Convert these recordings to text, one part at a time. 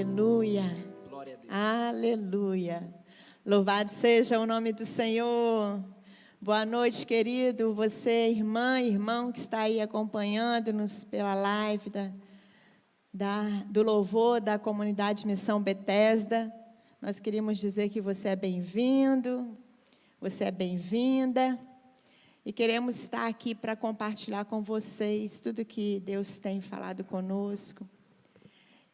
Aleluia. Glória a Deus. Aleluia. Louvado seja o nome do Senhor. Boa noite, querido. Você, irmã, irmão que está aí acompanhando-nos pela live do louvor da comunidade Missão Betesda. Nós queríamos dizer que você é bem-vindo, você é bem-vinda. E queremos estar aqui para compartilhar com vocês tudo que Deus tem falado conosco.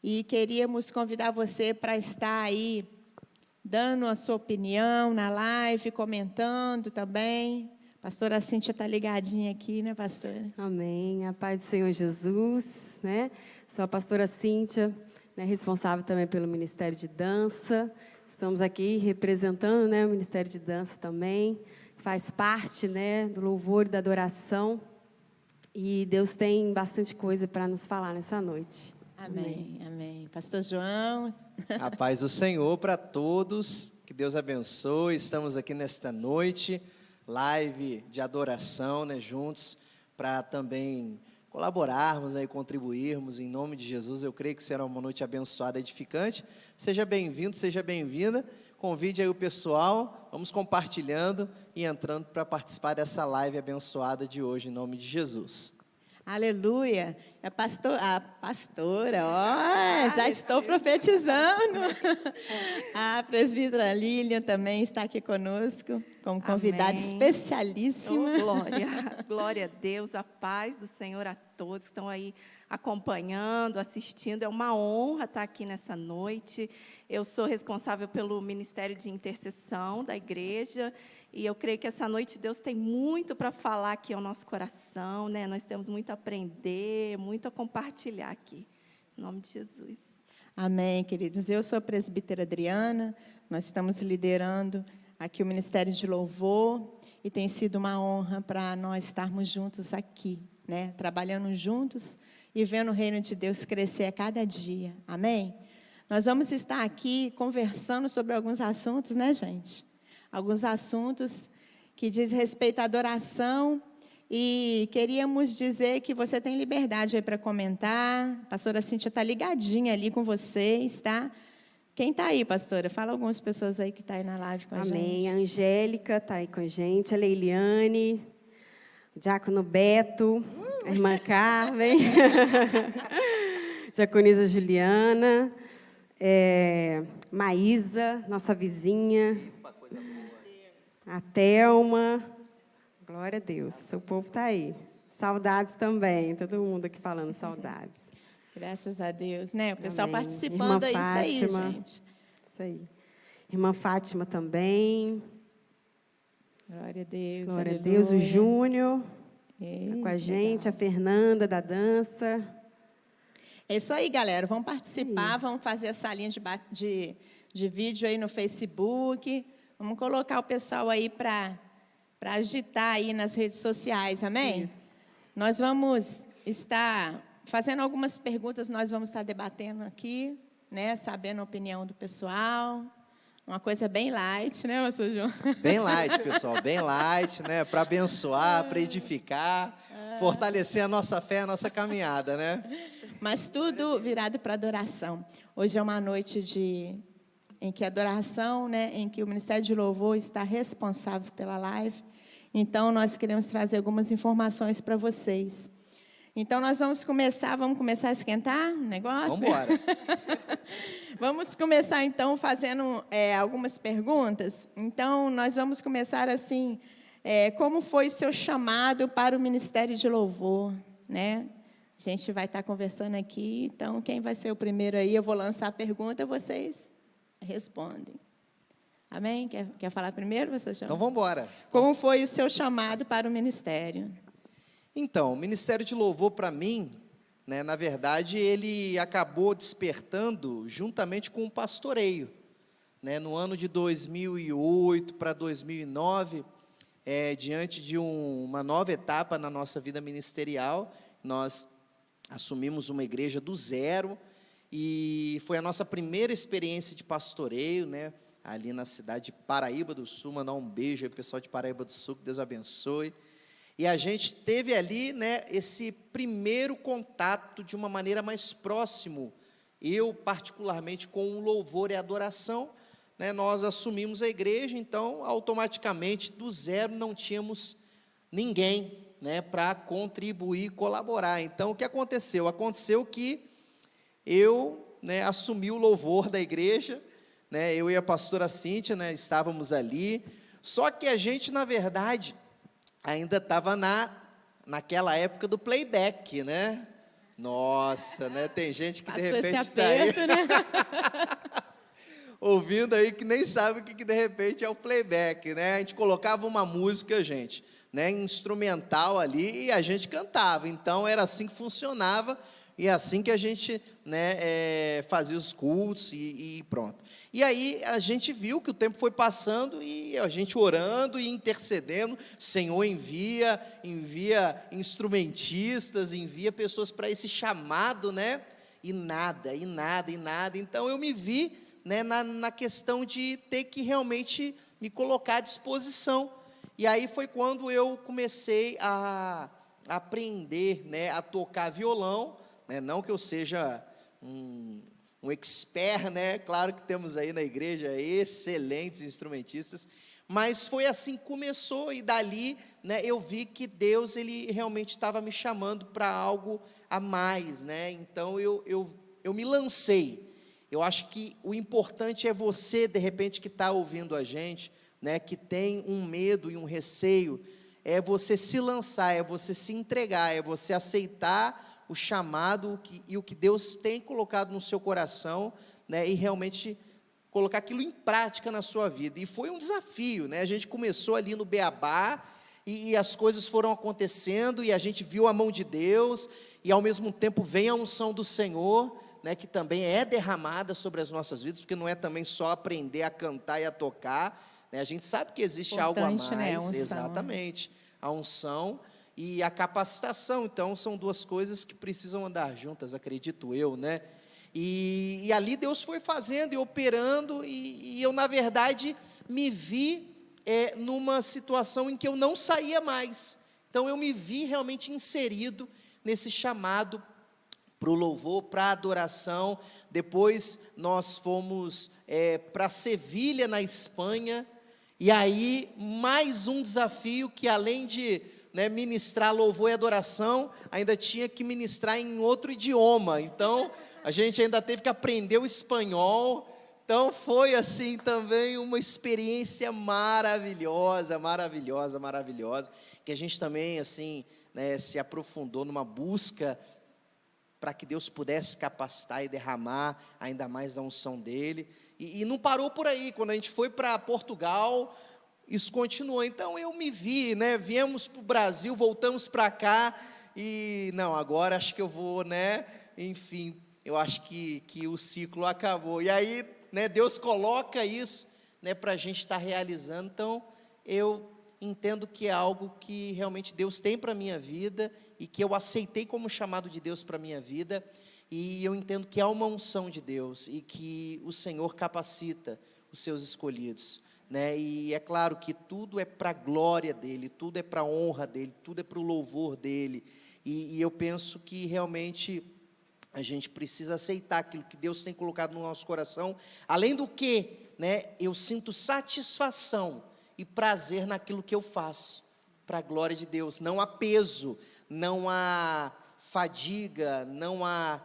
E queríamos convidar você para estar aí, dando a sua opinião na live, comentando também. A pastora Cíntia está ligadinha aqui, né, pastora? Amém. A paz do Senhor Jesus, né? Sou a pastora Cíntia, né, responsável também pelo Ministério de Dança. Estamos aqui representando, né, o Ministério de Dança também. Faz parte, né, do louvor e da adoração. E Deus tem bastante coisa para nos falar nessa noite. Amém, amém. Pastor João. A paz do Senhor para todos, que Deus abençoe. Estamos aqui nesta noite, live de adoração, né, juntos, para também colaborarmos, aí, contribuirmos, em nome de Jesus. Eu creio que será uma noite abençoada, edificante. Seja bem-vindo, seja bem-vinda. Convide aí o pessoal, vamos compartilhando e entrando para participar dessa live abençoada de hoje, em nome de Jesus. Aleluia. A pastora, ó, já estou profetizando. A presbítera Lília também está aqui conosco, como convidada especialíssima. Oh, glória a Deus, a paz do Senhor a todos que estão aí acompanhando, assistindo. É uma honra estar aqui nessa noite. Eu sou responsável pelo Ministério de Intercessão da igreja. E eu creio que essa noite Deus tem muito para falar aqui ao nosso coração, né? Nós temos muito a aprender, muito a compartilhar aqui. Em nome de Jesus. Amém, queridos. Eu sou a presbítera Adriana, nós estamos liderando aqui o Ministério de Louvor e tem sido uma honra para nós estarmos juntos aqui, né? Trabalhando juntos e vendo o reino de Deus crescer a cada dia. Amém? Nós vamos estar aqui conversando sobre alguns assuntos, né, gente? Alguns assuntos que diz respeito à adoração e queríamos dizer que você tem liberdade aí para comentar. A pastora Cíntia está ligadinha ali com vocês, tá? Quem está aí, pastora? Fala algumas pessoas aí que estão aí na live com a gente. Amém. A Angélica está aí com a gente, a Leiliane, o diácono Beto, a irmã Carmen, diaconisa Juliana, Maísa, nossa vizinha, a Thelma, glória a Deus, o povo está aí. Saudades também, todo mundo aqui falando saudades. Graças a Deus, né? O pessoal Amém. participando, é Irmã isso aí, Fátima, gente. Isso aí. Irmã Fátima também. Glória a Deus, Glória aleluia. a Deus, o Júnior Ei, está com a gente, legal. a Fernanda da dança. É isso aí, galera. Vamos participar, vamos fazer essa linha de vídeo aí no Facebook. Vamos colocar o pessoal aí para agitar aí nas redes sociais, amém? Isso. Nós vamos estar fazendo algumas perguntas, nós vamos estar debatendo aqui, né? Sabendo a opinião do pessoal. Uma coisa bem light, né, pastor João? Bem light, pessoal, bem light, né? Para abençoar, para edificar, fortalecer a nossa fé, a nossa caminhada, né? Mas tudo virado para adoração. Hoje é uma noite em que a adoração, né, em que o Ministério de Louvor está responsável pela live. Então, nós queremos trazer algumas informações para vocês. Então, nós vamos começar a esquentar o negócio? Vamos embora. Vamos começar, então, fazendo algumas perguntas. Então, nós vamos começar assim, como foi o seu chamado para o Ministério de Louvor, né? A gente vai estar conversando aqui, então, quem vai ser o primeiro aí? Eu vou lançar a pergunta, vocês respondem. Amém? Quer falar primeiro, pastor João? Então, vamos embora. Como foi o seu chamado para o ministério? Então, o Ministério de Louvor, para mim, né, na verdade, ele acabou despertando juntamente com o pastoreio. Né, no ano de 2008 para 2009, diante de uma nova etapa na nossa vida ministerial, nós assumimos uma igreja do zero, e foi a nossa primeira experiência de pastoreio, né, ali na cidade de Paraíba do Sul. Mandar um beijo aí, pessoal de Paraíba do Sul, que Deus abençoe. E a gente teve ali, né, esse primeiro contato de uma maneira mais próximo eu particularmente com o louvor e adoração, né, nós assumimos a igreja, então automaticamente do zero não tínhamos ninguém, né, para contribuir, colaborar. Então o que aconteceu? Aconteceu que eu, né, assumi o louvor da igreja, né, eu e a pastora Cíntia, né, estávamos ali, só que a gente na verdade ainda estava naquela época do playback, né? Nossa, né? Tem gente que de Passou esse repente está aí aperto, né? ouvindo aí que nem sabe o que de repente é o playback, né? A gente colocava uma música, gente, né, instrumental ali e a gente cantava. Então era assim que funcionava e assim que a gente, né, fazia os cultos e pronto. E aí a gente viu que o tempo foi passando e a gente orando e intercedendo. Senhor, envia instrumentistas, envia pessoas para esse chamado, né? E nada. Então eu me vi, né, na questão de ter que realmente me colocar à disposição. E aí foi quando eu comecei a aprender, né, a tocar violão, né, não que eu seja um expert, né, claro que temos aí na igreja excelentes instrumentistas, mas foi assim que começou, e dali, né, eu vi que Deus, Ele realmente estava me chamando para algo a mais, né, então eu me lancei. Eu acho que o importante é você, de repente, que está ouvindo a gente, né, que tem um medo e um receio, é você se lançar, é você se entregar, é você aceitar o chamado e o que Deus tem colocado no seu coração, né, e realmente colocar aquilo em prática na sua vida. E foi um desafio, né? A gente começou ali no beabá, e as coisas foram acontecendo, e a gente viu a mão de Deus, e ao mesmo tempo vem a unção do Senhor, né, que também é derramada sobre as nossas vidas, porque não é também só aprender a cantar e a tocar, né? A gente sabe que existe algo a mais, Né? A unção, exatamente, a unção e a capacitação. Então são duas coisas que precisam andar juntas, acredito eu, né? E ali Deus foi fazendo e operando, e eu na verdade me vi numa situação em que eu não saía mais. Então eu me vi realmente inserido nesse chamado para o louvor, para a adoração. Depois nós fomos para Sevilha, na Espanha, e aí mais um desafio que, além de, né, ministrar louvor e adoração, ainda tinha que ministrar em outro idioma. Então a gente ainda teve que aprender o espanhol. Então foi assim também uma experiência maravilhosa, que a gente também assim, né, se aprofundou numa busca para que Deus pudesse capacitar e derramar ainda mais da unção dele, e não parou por aí. Quando a gente foi para Portugal, isso continuou. Então eu me vi, né, viemos para o Brasil, voltamos para cá, e não, agora acho que eu vou, né, enfim, eu acho que o ciclo acabou, e aí, né, Deus coloca isso, né, para a gente estar realizando. Então eu entendo que é algo que realmente Deus tem para a minha vida, e que eu aceitei como chamado de Deus para a minha vida, e eu entendo que há uma unção de Deus, e que o Senhor capacita os seus escolhidos, né? E é claro que tudo é para a glória dEle, tudo é para a honra dEle, tudo é para o louvor dEle, e eu penso que realmente a gente precisa aceitar aquilo que Deus tem colocado no nosso coração, além do que, né, eu sinto satisfação e prazer naquilo que eu faço, para a glória de Deus. Não há peso, não há fadiga, não há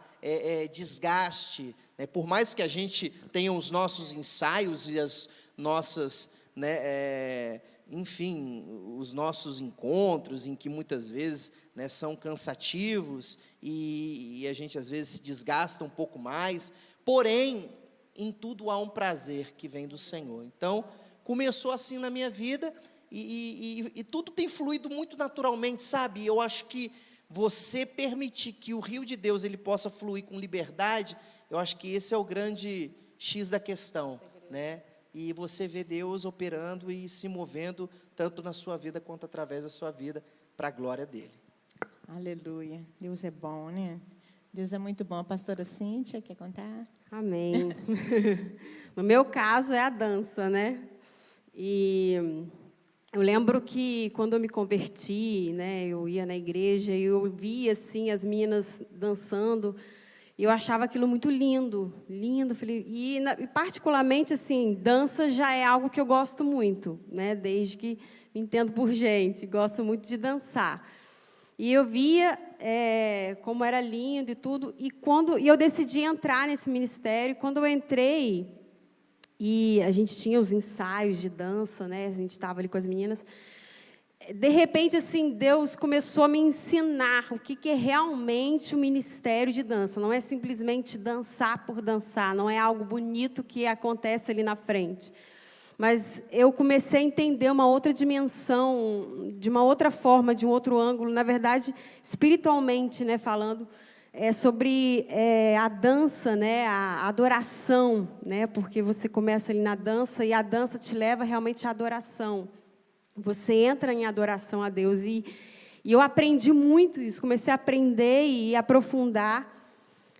desgaste, né? Por mais que a gente tenha os nossos ensaios e as nossas, né, enfim, os nossos encontros, em que muitas vezes, né, são cansativos, e a gente às vezes se desgasta um pouco mais, porém, em tudo há um prazer que vem do Senhor. Então começou assim na minha vida, e tudo tem fluído muito naturalmente, sabe? Eu acho que você permitir que o rio de Deus ele possa fluir com liberdade, eu acho que esse é o grande X da questão, né? E você vê Deus operando e se movendo, tanto na sua vida quanto através da sua vida, para a glória dEle. Aleluia. Deus é bom, né? Deus é muito bom. A pastora Cíntia, quer contar? Amém. No meu caso é a dança, né? E eu lembro que quando eu me converti, né, eu ia na igreja e eu via assim as meninas dançando, E eu achava aquilo muito lindo, lindo. Falei, e particularmente, assim, dança já é algo que eu gosto muito, né? Desde que me entendo por gente, gosto muito de dançar. E eu via como era lindo e tudo. E eu decidi entrar nesse ministério. Quando eu entrei, e a gente tinha os ensaios de dança, né? A gente estava ali com as meninas. De repente, assim, Deus começou a me ensinar o que é realmente o ministério de dança. Não é simplesmente dançar por dançar, não é algo bonito que acontece ali na frente. Mas eu comecei a entender uma outra dimensão, de uma outra forma, de um outro ângulo, na verdade, espiritualmente, né, falando, sobre a dança, né, a adoração, né, porque você começa ali na dança e a dança te leva realmente à adoração. Você entra em adoração a Deus. E eu aprendi muito isso, comecei a aprender e aprofundar.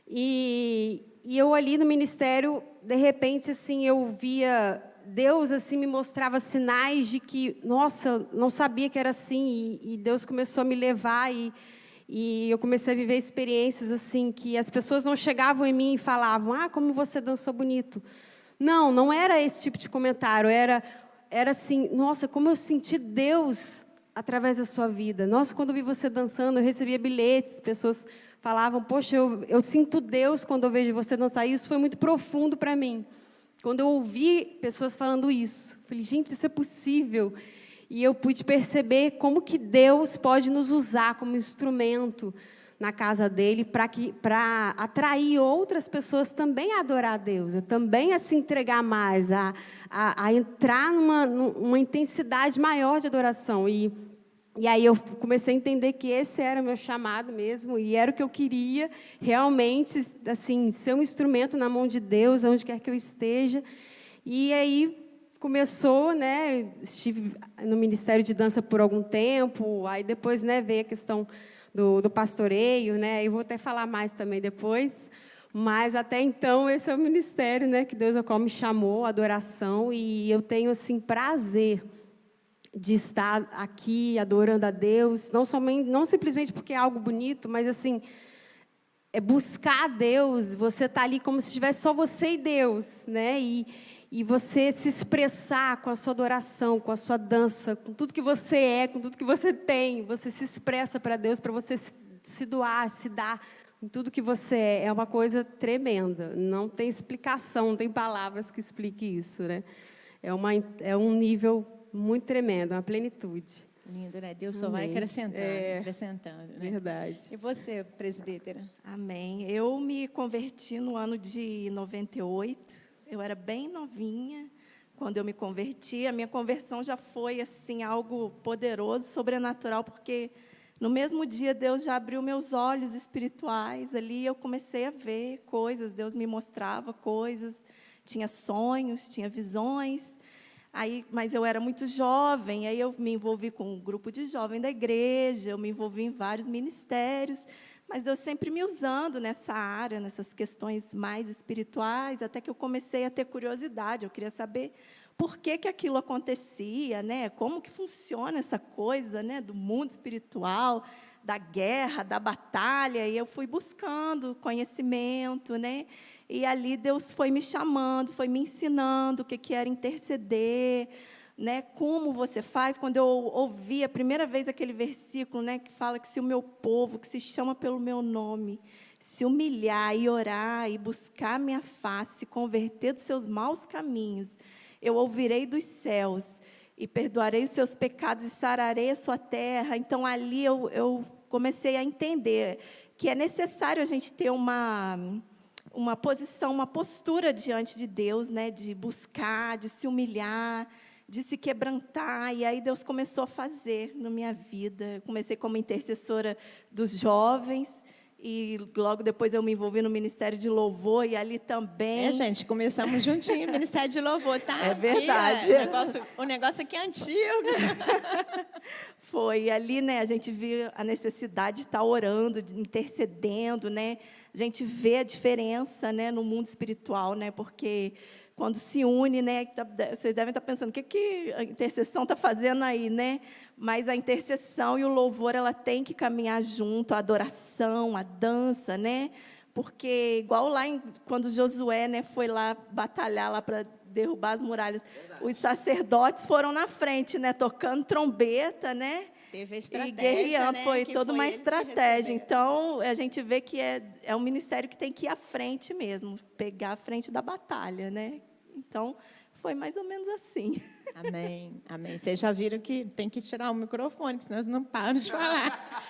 E eu ali no ministério, de repente, assim, eu via Deus assim me mostrava sinais de que, nossa, não sabia que era assim. E Deus começou a me levar e eu comecei a viver experiências assim que as pessoas não chegavam em mim e falavam: ah, como você dançou bonito. Não era esse tipo de comentário, era assim, nossa, como eu senti Deus através da sua vida. Nossa, quando eu vi você dançando, eu recebia bilhetes, pessoas falavam: poxa, eu sinto Deus quando eu vejo você dançar. E isso foi muito profundo para mim. Quando eu ouvi pessoas falando isso, eu falei: gente, isso é possível. E eu pude perceber como que Deus pode nos usar como instrumento na casa dele para atrair outras pessoas também a adorar a Deus, também a se entregar mais, a entrar numa intensidade maior de adoração. E aí eu comecei a entender que esse era o meu chamado mesmo, e era o que eu queria, realmente, assim, ser um instrumento na mão de Deus, onde quer que eu esteja. E aí começou, né, estive no Ministério de Dança por algum tempo, aí depois, né, veio a questão do pastoreio, né? Eu vou até falar mais também depois, mas até então esse é o ministério, né, que Deus ao qual me chamou, adoração, e eu tenho assim prazer de estar aqui adorando a Deus, não simplesmente porque é algo bonito, mas assim, é buscar a Deus. Você está ali como se estivesse só você e Deus, né? E você se expressar com a sua adoração, com a sua dança, com tudo que você é, com tudo que você tem. Você se expressa para Deus, para você se doar, se dar em tudo que você é. É uma coisa tremenda. Não tem explicação, não tem palavras que expliquem isso, né? É um nível muito tremendo, uma plenitude. Lindo, né? Deus só vai acrescentando, né? Verdade. E você, presbítera? Amém. Eu me converti no ano de 98. Eu era bem novinha quando eu me converti. A minha conversão já foi assim algo poderoso, sobrenatural, porque no mesmo dia Deus já abriu meus olhos espirituais. Ali eu comecei a ver coisas, Deus me mostrava coisas, tinha sonhos, tinha visões. Mas eu era muito jovem, aí eu me envolvi com um grupo de jovens da igreja, eu me envolvi em vários ministérios, mas Deus sempre me usando nessa área, nessas questões mais espirituais, até que eu comecei a ter curiosidade. Eu queria saber por que aquilo acontecia, né? Como que funciona essa coisa, né? Do mundo espiritual, da guerra, da batalha. E eu fui buscando conhecimento, né? E ali Deus foi me chamando, foi me ensinando o que era interceder, né? Como você faz. Quando eu ouvi a primeira vez aquele versículo, né, que fala que se o meu povo, que se chama pelo meu nome, se humilhar e orar e buscar minha face, se converter dos seus maus caminhos, eu ouvirei dos céus e perdoarei os seus pecados e sararei a sua terra. Então, ali eu comecei a entender que é necessário a gente ter uma posição, uma postura diante de Deus, né, de buscar, de se humilhar, de se quebrantar. E aí Deus começou a fazer na minha vida. Eu comecei como intercessora dos jovens, e logo depois eu me envolvi no Ministério de Louvor, e ali também... gente, começamos juntinho o Ministério de Louvor, tá? É verdade. O negócio aqui é antigo. Foi ali, né, a gente viu a necessidade de estar orando, de intercedendo, né? A gente vê a diferença, né, no mundo espiritual, né? Porque quando se une, né, vocês devem estar pensando, o que a intercessão está fazendo aí, né? Mas a intercessão e o louvor, ela tem que caminhar junto, a adoração, a dança, né? porque igual lá quando Josué, né, foi lá batalhar lá para derrubar as muralhas, os sacerdotes foram na frente, né, tocando trombeta, né? Teve a E estratégia, guerreando, né? foi que toda uma eles que estratégia. receberam. Então, a gente vê que é um ministério que tem que ir à frente mesmo, pegar a frente da batalha, né? Então, foi mais ou menos assim. Amém, amém. Vocês já viram que tem que tirar o microfone, senão eles não param de falar.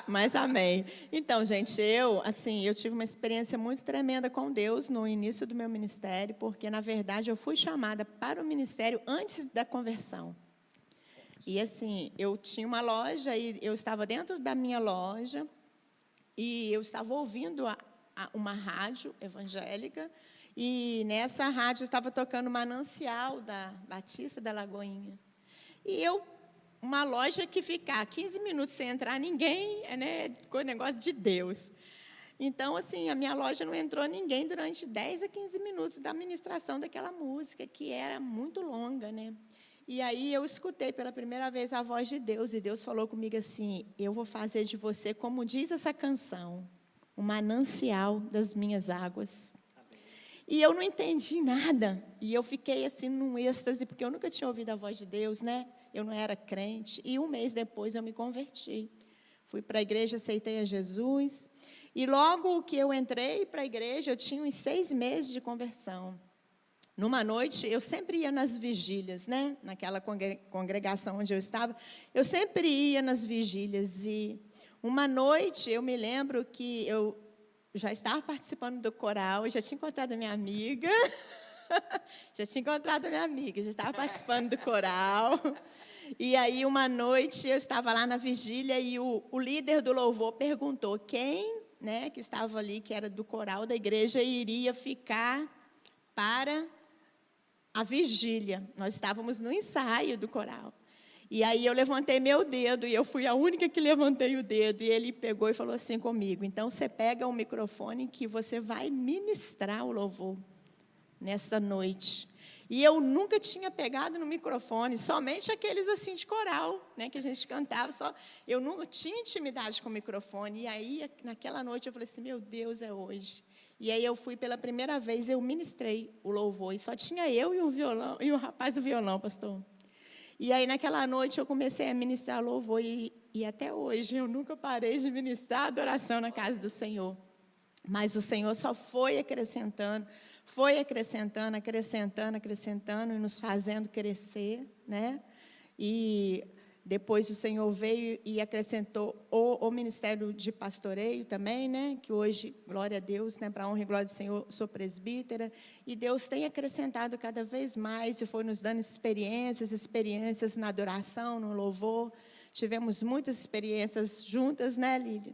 Mas amém. Então, gente, eu tive uma experiência muito tremenda com Deus no início do meu ministério, porque, na verdade, eu fui chamada para o ministério antes da conversão. E, assim, eu tinha uma loja e eu estava dentro da minha loja e eu estava ouvindo uma rádio evangélica e nessa rádio estava tocando Manancial da Batista da Lagoinha. E uma loja que ficar 15 minutos sem entrar ninguém, né, com o negócio de Deus. Então, assim, a minha loja não entrou ninguém durante 10 a 15 minutos da ministração daquela música, que era muito longa, né? E aí eu escutei pela primeira vez a voz de Deus, e Deus falou comigo assim: eu vou fazer de você, como diz essa canção, um manancial das minhas águas. E eu não entendi nada. E eu fiquei assim num êxtase, porque eu nunca tinha ouvido a voz de Deus, né? Eu não era crente. E um mês depois eu me converti. Fui para a igreja, aceitei a Jesus. E logo que eu entrei para a igreja, eu tinha uns 6 meses de conversão. Numa noite, eu sempre ia nas vigílias, né? Naquela congregação onde eu estava. Eu sempre ia nas vigílias. E uma noite, eu me lembro que eu já estava participando do coral, já tinha encontrado a minha amiga, já estava participando do coral. E aí, uma noite, eu estava lá na vigília e o líder do louvor perguntou quem, né, que estava ali, que era do coral da igreja, iria ficar para a vigília. Nós estávamos no ensaio do coral. E aí eu levantei meu dedo, e eu fui a única que levantei o dedo, e ele pegou e falou assim comigo: então você pega o microfone que você vai ministrar o louvor nessa noite. E eu nunca tinha pegado no microfone, somente aqueles assim de coral, né, que a gente cantava, eu não tinha intimidade com o microfone. E aí, naquela noite, eu falei assim: meu Deus, é hoje. E aí eu fui pela primeira vez, eu ministrei o louvor, e só tinha eu e o violão, e o rapaz do violão, pastor. E aí, naquela noite, eu comecei a ministrar louvor, e até hoje eu nunca parei de ministrar adoração na casa do Senhor. Mas o Senhor só foi acrescentando, e nos fazendo crescer, né? E depois o Senhor veio e acrescentou o ministério de pastoreio também, né? Que hoje, glória a Deus, né? Para a honra e glória do Senhor, sou presbítera. E Deus tem acrescentado cada vez mais e foi nos dando experiências na adoração, no louvor. Tivemos muitas experiências juntas, né, Lília?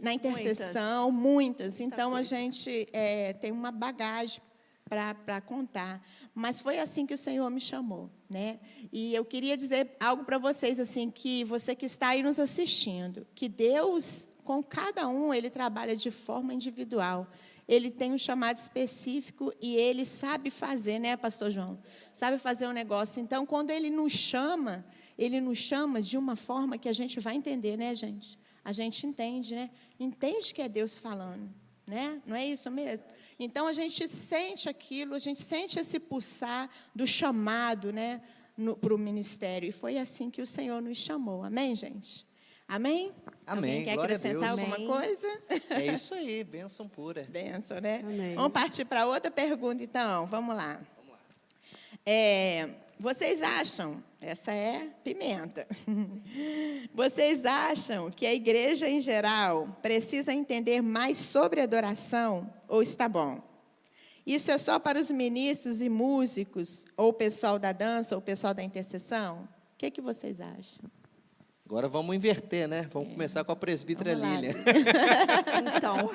Na intercessão, muitas. Então, a gente tem uma bagagem para contar. Mas foi assim que o Senhor me chamou, né? E eu queria dizer algo para vocês, assim, que você que está aí nos assistindo, que Deus, com cada um, Ele trabalha de forma individual. Ele tem um chamado específico e Ele sabe fazer, né, pastor João? Sabe fazer um negócio. Então, quando Ele nos chama de uma forma que a gente vai entender, né, gente? A gente entende, né? Entende que é Deus falando, né? Não é isso mesmo? Então, a gente sente aquilo, a gente sente esse pulsar do chamado, né, para o ministério. E foi assim que o Senhor nos chamou. Amém, gente? Amém? Amém. Alguém quer Glória acrescentar a Deus. alguma coisa? É isso aí, bênção pura. Bênção, né? Amém. Vamos partir para outra pergunta, então. Vamos lá. Vocês acham, essa é pimenta, vocês acham que a igreja em geral precisa entender mais sobre adoração ou está bom? Isso é só para os ministros e músicos, ou o pessoal da dança, ou o pessoal da intercessão? O que vocês acham? Agora vamos inverter, né? Vamos começar com a presbítera Vamos lá, Lília. Então,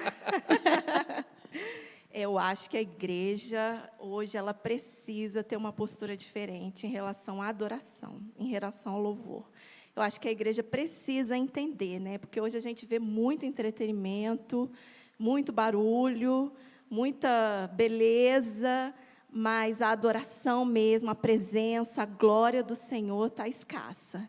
eu acho que a igreja, hoje, ela precisa ter uma postura diferente em relação à adoração, em relação ao louvor. Eu acho que a igreja precisa entender, né? Porque hoje a gente vê muito entretenimento, muito barulho, muita beleza, mas a adoração mesmo, a presença, a glória do Senhor está escassa.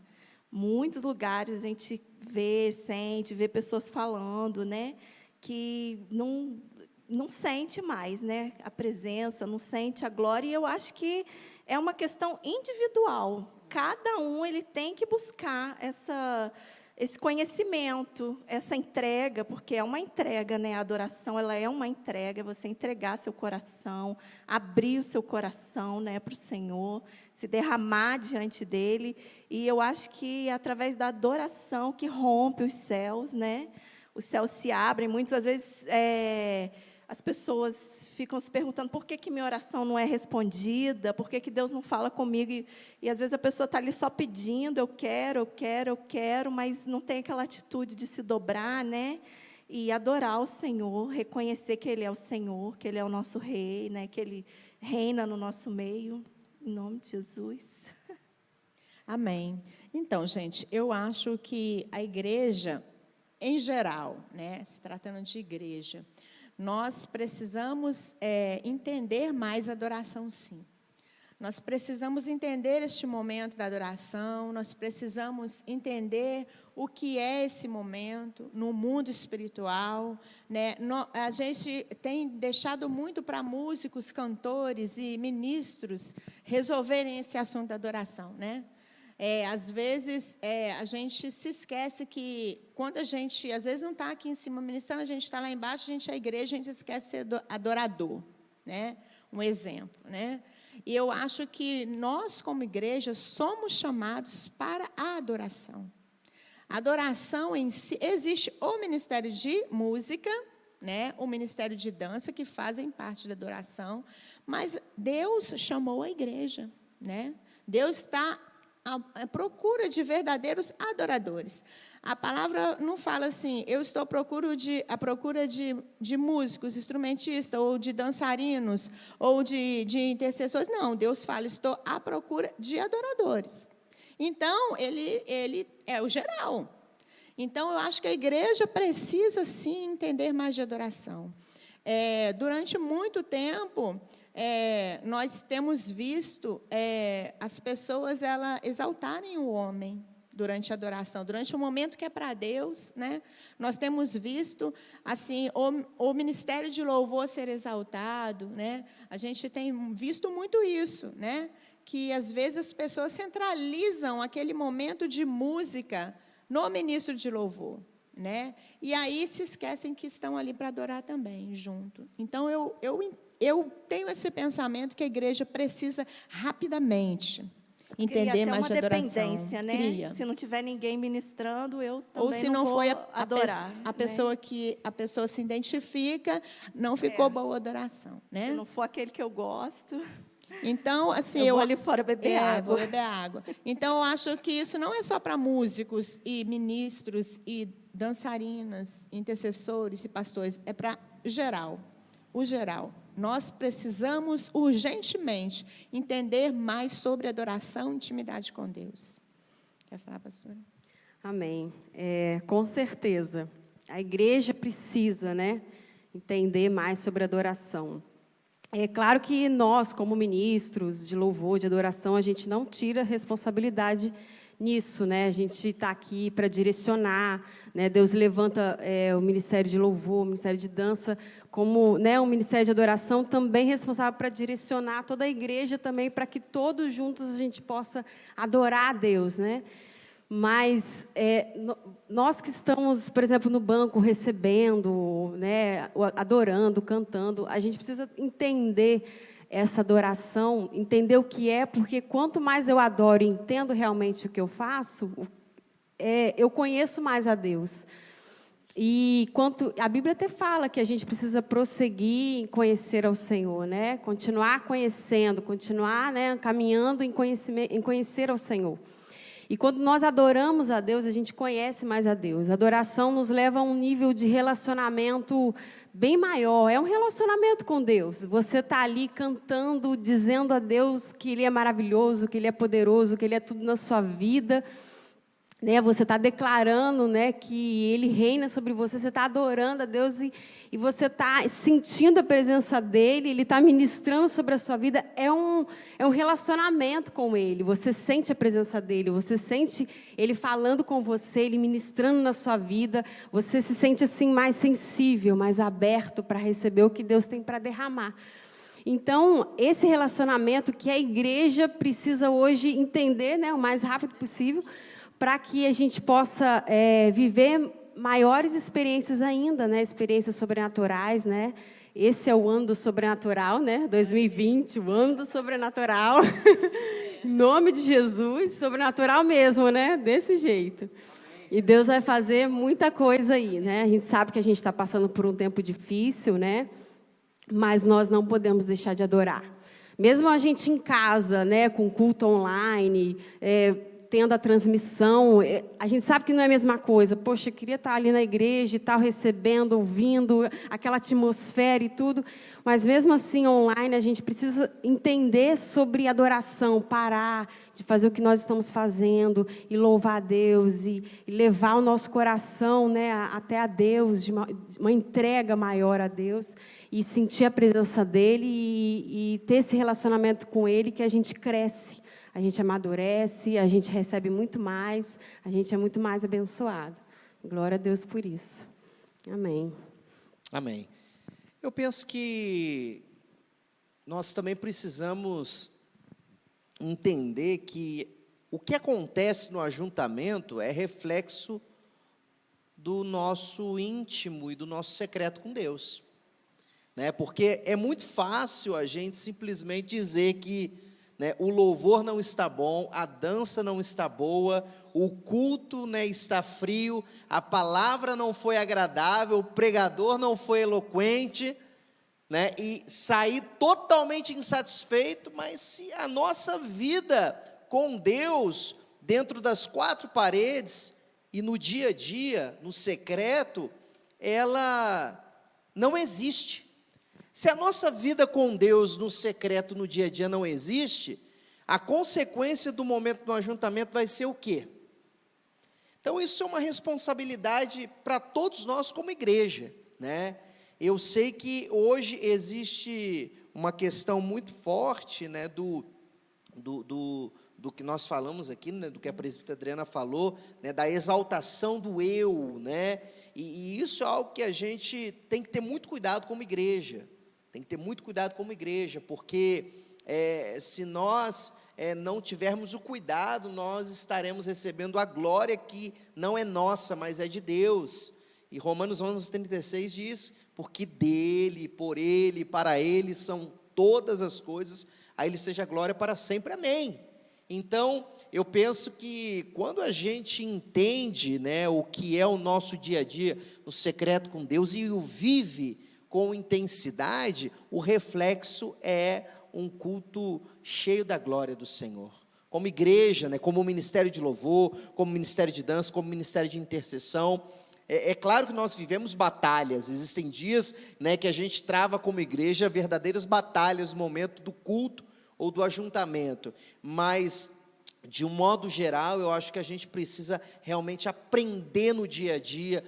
Muitos lugares a gente vê, sente, vê pessoas falando, né? que não sente mais, né, a presença, não sente a glória, e eu acho que é uma questão individual. Cada um ele tem que buscar esse conhecimento, essa entrega, porque é uma entrega, né? A adoração, ela é uma entrega, você entregar seu coração, abrir o seu coração, né, para o Senhor, se derramar diante dele. E eu acho que é através da adoração que rompe os céus, né? Os céus se abrem. Muitas vezes as pessoas ficam se perguntando por que minha oração não é respondida, por que Deus não fala comigo, e às vezes a pessoa está ali só pedindo, eu quero, mas não tem aquela atitude de se dobrar, né? E adorar o Senhor, reconhecer que Ele é o Senhor, que Ele é o nosso Rei, né? Que Ele reina no nosso meio, em nome de Jesus. Amém. Então, gente, eu acho que a igreja, em geral, né, se tratando de igreja, nós precisamos entender mais a adoração, sim. Nós precisamos entender este momento da adoração, nós precisamos entender o que é esse momento no mundo espiritual, né? A gente tem deixado muito para músicos, cantores e ministros resolverem esse assunto da adoração, né? Às vezes, a gente se esquece que, quando a gente, às vezes, não está aqui em cima ministrando, a gente está lá embaixo, a gente é a igreja, a gente esquece de ser adorador, né? Um exemplo, né? E eu acho que nós, como igreja, somos chamados para a adoração. A adoração em si, existe o ministério de música, né? O ministério de dança, que fazem parte da adoração, mas Deus chamou a igreja, né? Deus está à procura de verdadeiros adoradores. A palavra não fala assim, eu estou à procura de músicos, instrumentistas, ou de dançarinos, ou de intercessores. Não, Deus fala, estou à procura de adoradores. Então, ele é o geral. Então, eu acho que a igreja precisa, sim, entender mais de adoração. Durante muito tempo, nós temos visto as pessoas exaltarem o homem durante a adoração, durante o momento que é para Deus, né? Nós temos visto assim o ministério de louvor ser exaltado, né? A gente tem visto muito isso, né? Que às vezes as pessoas centralizam aquele momento de música no ministro de louvor, né? E aí se esquecem que estão ali para adorar também junto. Então eu tenho esse pensamento que a igreja precisa rapidamente entender mais de adoração. Cria até uma dependência, né? Cria. Se não tiver ninguém ministrando, eu também ou se não vou foi adorar. A pessoa que a pessoa se identifica, não ficou boa a adoração, né? Se não for aquele que eu gosto, então, assim, eu vou ali fora beber água. Vou beber água. Então, eu acho que isso não é só para músicos e ministros e dançarinas, intercessores e pastores, é para geral, o geral. Nós precisamos urgentemente entender mais sobre adoração e intimidade com Deus. Quer falar, pastora? Amém. Com certeza. A igreja precisa, né, entender mais sobre adoração. É claro que nós, como ministros de louvor, de adoração, a gente não tira responsabilidade nisso, né? A gente está aqui para direcionar, né? Deus levanta o ministério de louvor, o ministério de dança, como, né, um ministério de adoração também responsável para direcionar toda a igreja também, para que todos juntos a gente possa adorar a Deus, né? Mas nós que estamos, por exemplo, no banco recebendo, né, adorando, cantando, a gente precisa entender essa adoração, entender o que é, porque quanto mais eu adoro e entendo realmente o que eu faço, eu conheço mais a Deus. E a Bíblia até fala que a gente precisa prosseguir em conhecer ao Senhor, né? Continuar conhecendo, continuar, né, caminhando em conhecer ao Senhor. E quando nós adoramos a Deus, a gente conhece mais a Deus. A adoração nos leva a um nível de relacionamento bem maior. É um relacionamento com Deus. Você está ali cantando, dizendo a Deus que Ele é maravilhoso, que Ele é poderoso, que Ele é tudo na sua vida. né, você está declarando, né, que Ele reina sobre você, você está adorando a Deus e você está sentindo a presença dEle, Ele está ministrando sobre a sua vida, é um relacionamento com Ele, você sente a presença dEle, você sente Ele falando com você, Ele ministrando na sua vida, você se sente assim mais sensível, mais aberto para receber o que Deus tem para derramar. Então, esse relacionamento que a igreja precisa hoje entender, né, o mais rápido possível, para que a gente possa viver maiores experiências ainda, né? Experiências sobrenaturais, né? Esse é o ano do sobrenatural, né? 2020, o ano do sobrenatural. Em nome de Jesus, sobrenatural mesmo, né? Desse jeito. E Deus vai fazer muita coisa aí, né? A gente sabe que a gente está passando por um tempo difícil, né? Mas nós não podemos deixar de adorar. Mesmo a gente em casa, né? Com culto online, tendo a transmissão, a gente sabe que não é a mesma coisa. Poxa, eu queria estar ali na igreja e tal, recebendo, ouvindo, aquela atmosfera e tudo. Mas mesmo assim, online, a gente precisa entender sobre adoração, parar de fazer o que nós estamos fazendo e louvar a Deus e levar o nosso coração, né, até a Deus, de uma entrega maior a Deus e sentir a presença dEle e ter esse relacionamento com Ele que a gente cresce. A gente amadurece, a gente recebe muito mais, a gente é muito mais abençoado. Glória a Deus por isso. Amém. Amém. Eu penso que nós também precisamos entender que o que acontece no ajuntamento é reflexo do nosso íntimo e do nosso secreto com Deus. Né? Porque é muito fácil a gente simplesmente dizer que, né, o louvor não está bom, a dança não está boa, o culto, né, está frio, a palavra não foi agradável, o pregador não foi eloquente, né, e sair totalmente insatisfeito. Mas se a nossa vida com Deus, dentro das quatro paredes, e no dia a dia, no secreto, ela não existe. Se a nossa vida com Deus no secreto, no dia a dia, não existe, a consequência do momento do ajuntamento vai ser o quê? Então, isso é uma responsabilidade para todos nós como igreja, né? Eu sei que hoje existe uma questão muito forte, né, do que nós falamos aqui, né, do que a presbítera Adriana falou, né, da exaltação do eu, né? E isso é algo que a gente tem que ter muito cuidado como igreja. Tem que ter muito cuidado como igreja, porque se nós não tivermos o cuidado, nós estaremos recebendo a glória que não é nossa, mas é de Deus. E Romanos 11:36 diz: porque dele, por ele, para ele são todas as coisas, a ele seja a glória para sempre, amém. Então, eu penso que quando a gente entende, né, o que é o nosso dia a dia, no secreto com Deus, e o vive com intensidade, o reflexo é um culto cheio da glória do Senhor. Como igreja, né, como ministério de louvor, como ministério de dança, como ministério de intercessão, é claro que nós vivemos batalhas, existem dias, né, que a gente trava como igreja verdadeiras batalhas no momento do culto ou do ajuntamento, mas de um modo geral, eu acho que a gente precisa realmente aprender no dia a dia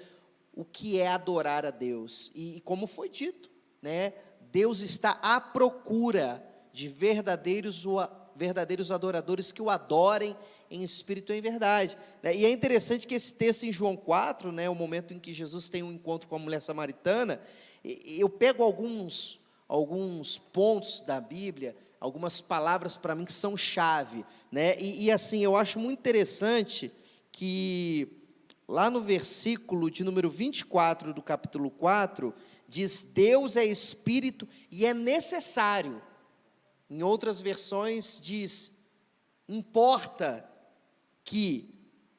o que é adorar a Deus. E como foi dito, né, Deus está à procura de verdadeiros adoradores que o adorem em espírito e em verdade. E é interessante que esse texto em João 4, né, o momento em que Jesus tem um encontro com a mulher samaritana, eu pego alguns pontos da Bíblia, algumas palavras para mim que são chave, né, e assim, eu acho muito interessante que lá no versículo de número 24 do capítulo 4, diz: Deus é espírito e é necessário. Em outras versões diz: importa que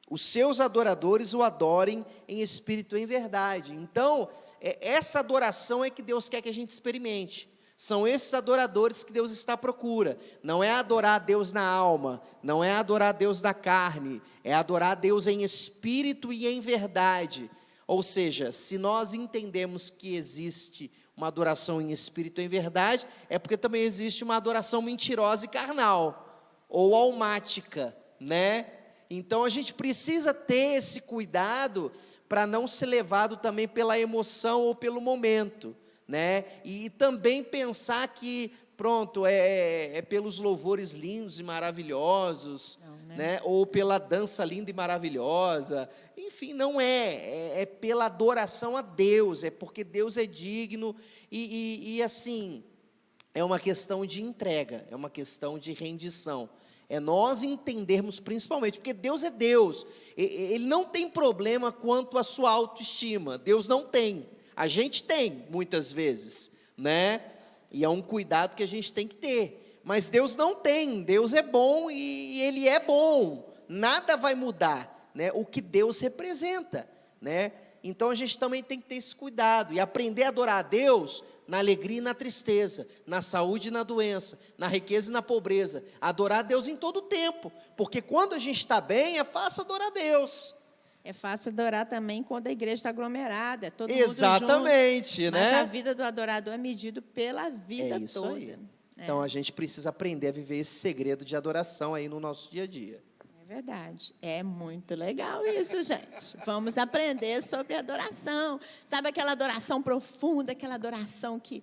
os seus adoradores o adorem em espírito e em verdade. Então, essa adoração é que Deus quer que a gente experimente. São esses adoradores que Deus está à procura. Não é adorar a Deus na alma, não é adorar a Deus na carne, é adorar a Deus em espírito e em verdade. Ou seja, se nós entendemos que existe uma adoração em espírito e em verdade, é porque também existe uma adoração mentirosa e carnal, ou almática, né? Então a gente precisa ter esse cuidado para não ser levado também pela emoção ou pelo momento, né? E também pensar que, pronto, é pelos louvores lindos e maravilhosos, Não, né? né? Ou pela dança linda e maravilhosa. Enfim, não é pela adoração a Deus, é porque Deus é digno e assim, é uma questão de entrega, é uma questão de rendição. É nós entendermos principalmente, porque Deus é Deus, Ele não tem problema quanto à sua autoestima, Deus não tem, a gente tem muitas vezes, né? E é um cuidado que a gente tem que ter, mas Deus não tem, Deus é bom e Ele é bom, nada vai mudar, né? O que Deus representa, né? Então a gente também tem que ter esse cuidado e aprender a adorar a Deus na alegria e na tristeza, na saúde e na doença, na riqueza e na pobreza. Adorar a Deus em todo o tempo, porque quando a gente está bem, é fácil adorar a Deus. É fácil adorar também quando a igreja está aglomerada, é todo Exatamente, mundo junto. né? Mas a vida do adorador é medido pela vida É isso toda. aí. Então a gente precisa aprender a viver esse segredo de adoração aí no nosso dia a dia. É verdade. É muito legal isso, gente. Vamos aprender sobre adoração. Sabe aquela adoração profunda, aquela adoração que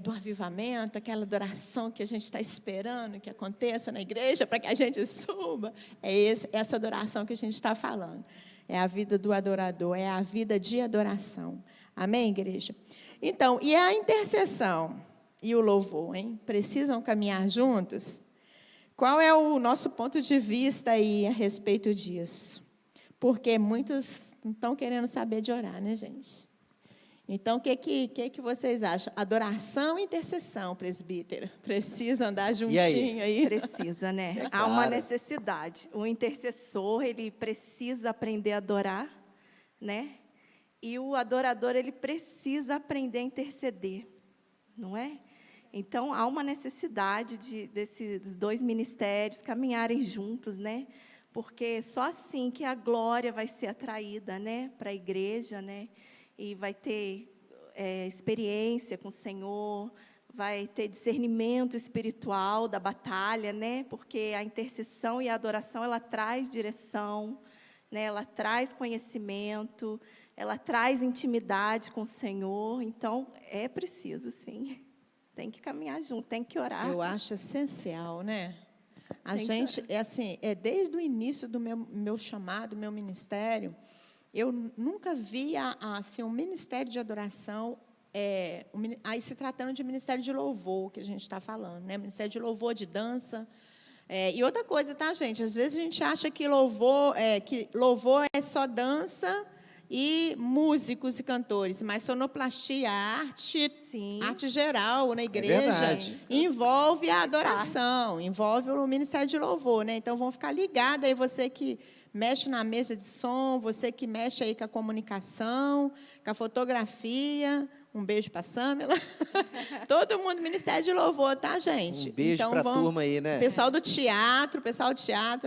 do avivamento, aquela adoração que a gente está esperando que aconteça na igreja para que a gente suba? Essa adoração que a gente está falando. É a vida do adorador, é a vida de adoração. Amém, igreja? Então, e a intercessão e o louvor, hein? Precisam caminhar juntos? Qual é o nosso ponto de vista aí a respeito disso? Porque muitos não estão querendo saber de orar, né, gente? Então, o que vocês acham? Adoração e intercessão, presbítero. Precisa andar juntinho aí? Precisa, né? É Há uma claro. necessidade. O intercessor, ele precisa aprender a adorar, né? E o adorador, ele precisa aprender a interceder, não é? Então, há uma necessidade desses dois ministérios caminharem juntos, né? Porque só assim que a glória vai ser atraída, né, para a igreja, né? E vai ter experiência com o Senhor, vai ter discernimento espiritual da batalha, né? Porque a intercessão e a adoração, ela traz direção, né? Ela traz conhecimento, ela traz intimidade com o Senhor. Então, é preciso, sim. Tem que caminhar junto, tem que orar. Eu acho essencial, né? A Tem que gente, desde o início do meu chamado, meu ministério, eu nunca via assim, um ministério de adoração, aí se tratando de ministério de louvor, que a gente está falando, né? Ministério de louvor, de dança. E outra coisa, tá, gente? Às vezes a gente acha que louvor é só dança e músicos e cantores, mas sonoplastia, arte geral na igreja, verdade. envolve a adoração, envolve o ministério de louvor, né? Então, vão ficar ligados aí, você que mexe na mesa de som, você que mexe aí com a comunicação, com a fotografia. Um beijo para a Sâmela. Todo mundo Ministério de Louvor, tá, gente? Um beijo para a turma aí, né? Pessoal do teatro,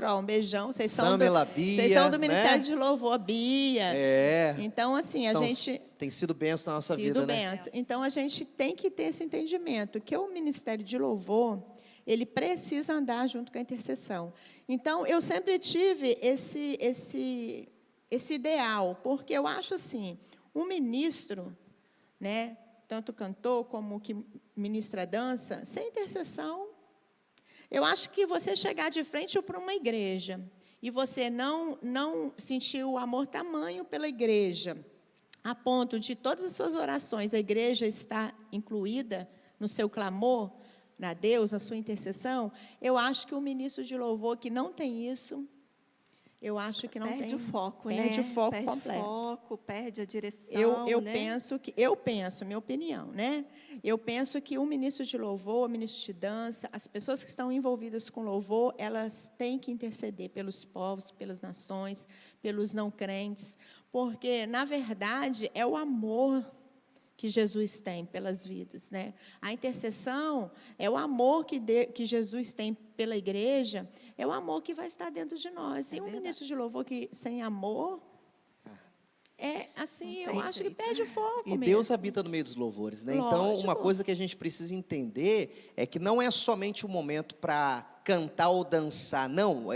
ó, um beijão. Vocês são Sâmela, Bia, vocês são do Ministério né? de Louvor, Bia. Então, assim, a gente... Tem sido bênção na nossa sido vida, né? bênção. Então, a gente tem que ter esse entendimento, que o Ministério de Louvor, ele precisa andar junto com a intercessão. Então, eu sempre tive esse ideal, porque eu acho assim, um ministro, né, tanto cantor como que ministra dança, sem intercessão, eu acho que você chegar de frente para uma igreja e você não sentir o amor tamanho pela igreja, a ponto de todas as suas orações, a igreja está incluída no seu clamor a Deus, na sua intercessão, eu acho que o ministro de louvor que não tem isso, eu acho que não perde o foco, perde né? o foco perde completo. O foco, perde a direção. Eu penso, minha opinião, né? Eu penso que o ministro de louvor, o ministro de dança, as pessoas que estão envolvidas com louvor, elas têm que interceder pelos povos, pelas nações, pelos não crentes, porque na verdade é o amor que Jesus tem pelas vidas, né? A intercessão é o amor que Jesus tem pela igreja, é o amor que vai estar dentro de nós. E um ministro de louvor que sem amor, assim, eu acho que perde o foco E mesmo. Deus habita no meio dos louvores, né? Então, Lógico. uma coisa que a gente precisa entender é que não é somente um momento para cantar ou dançar, não,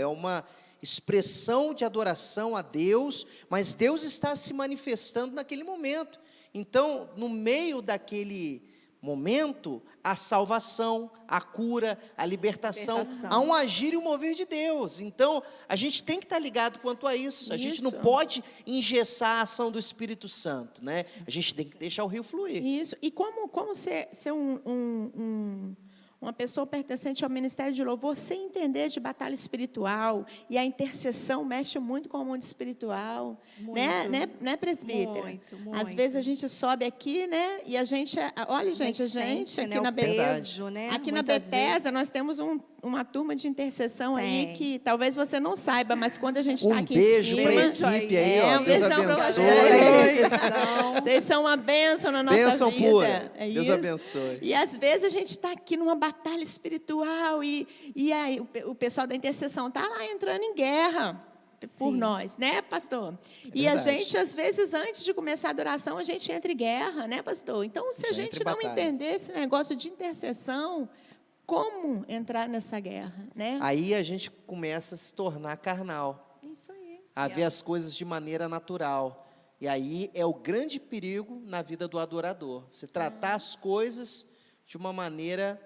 expressão de adoração a Deus, mas Deus está se manifestando naquele momento. Então, no meio daquele momento, a salvação, a cura, a libertação, há um agir e um mover de Deus. Então, a gente tem que estar ligado quanto a isso. A gente não pode engessar a ação do Espírito Santo, né? A gente tem que deixar o rio fluir. Isso. E como ser uma pessoa pertencente ao Ministério de Louvor, sem entender de batalha espiritual, e a intercessão mexe muito com o mundo espiritual, né, presbítera? Muito. Às vezes a gente sobe aqui, né, e a gente, olha, gente, a gente aqui na peso, né? Aqui na Muitas Bethesda, vezes. nós temos uma turma de intercessão aí Tem. que talvez você não saiba, mas quando a gente está aqui Beijo em para a cima... equipe aí, ó. um Deus beijão para abençoe. vocês. Vocês são uma bênção na nossa Bênção vida. pura. É Deus isso. abençoe. E às vezes a gente está aqui numa batalha espiritual e aí o pessoal da intercessão está lá entrando em guerra por nós, né, pastor? E a verdade. gente, às vezes, antes de começar a adoração, a gente entra em guerra, né, pastor? Então, se a Já gente entra em não batalha. entender esse negócio de intercessão, como entrar nessa guerra, né? Aí a gente começa a se tornar carnal, Isso aí. a ver as coisas de maneira natural. E aí é o grande perigo na vida do adorador. Você tratar as coisas de uma maneira...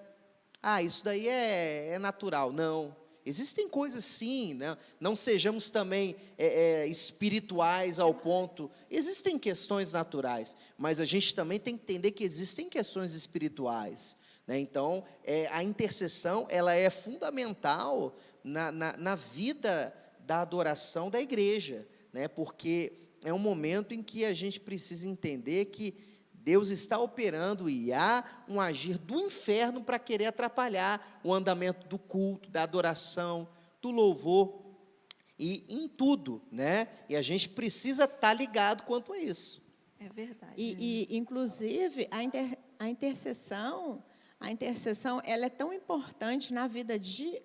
isso daí é natural. Não. Existem coisas sim, né? Não sejamos também espirituais ao ponto. Existem questões naturais, mas a gente também tem que entender que existem questões espirituais, né? Então, a intercessão ela é fundamental na vida da adoração da igreja, né? Porque é um momento em que a gente precisa entender que Deus está operando e há um agir do inferno para querer atrapalhar o andamento do culto, da adoração, do louvor e em tudo, né? E a gente precisa estar ligado quanto a isso. É verdade. Inclusive, a intercessão, ela é tão importante na vida de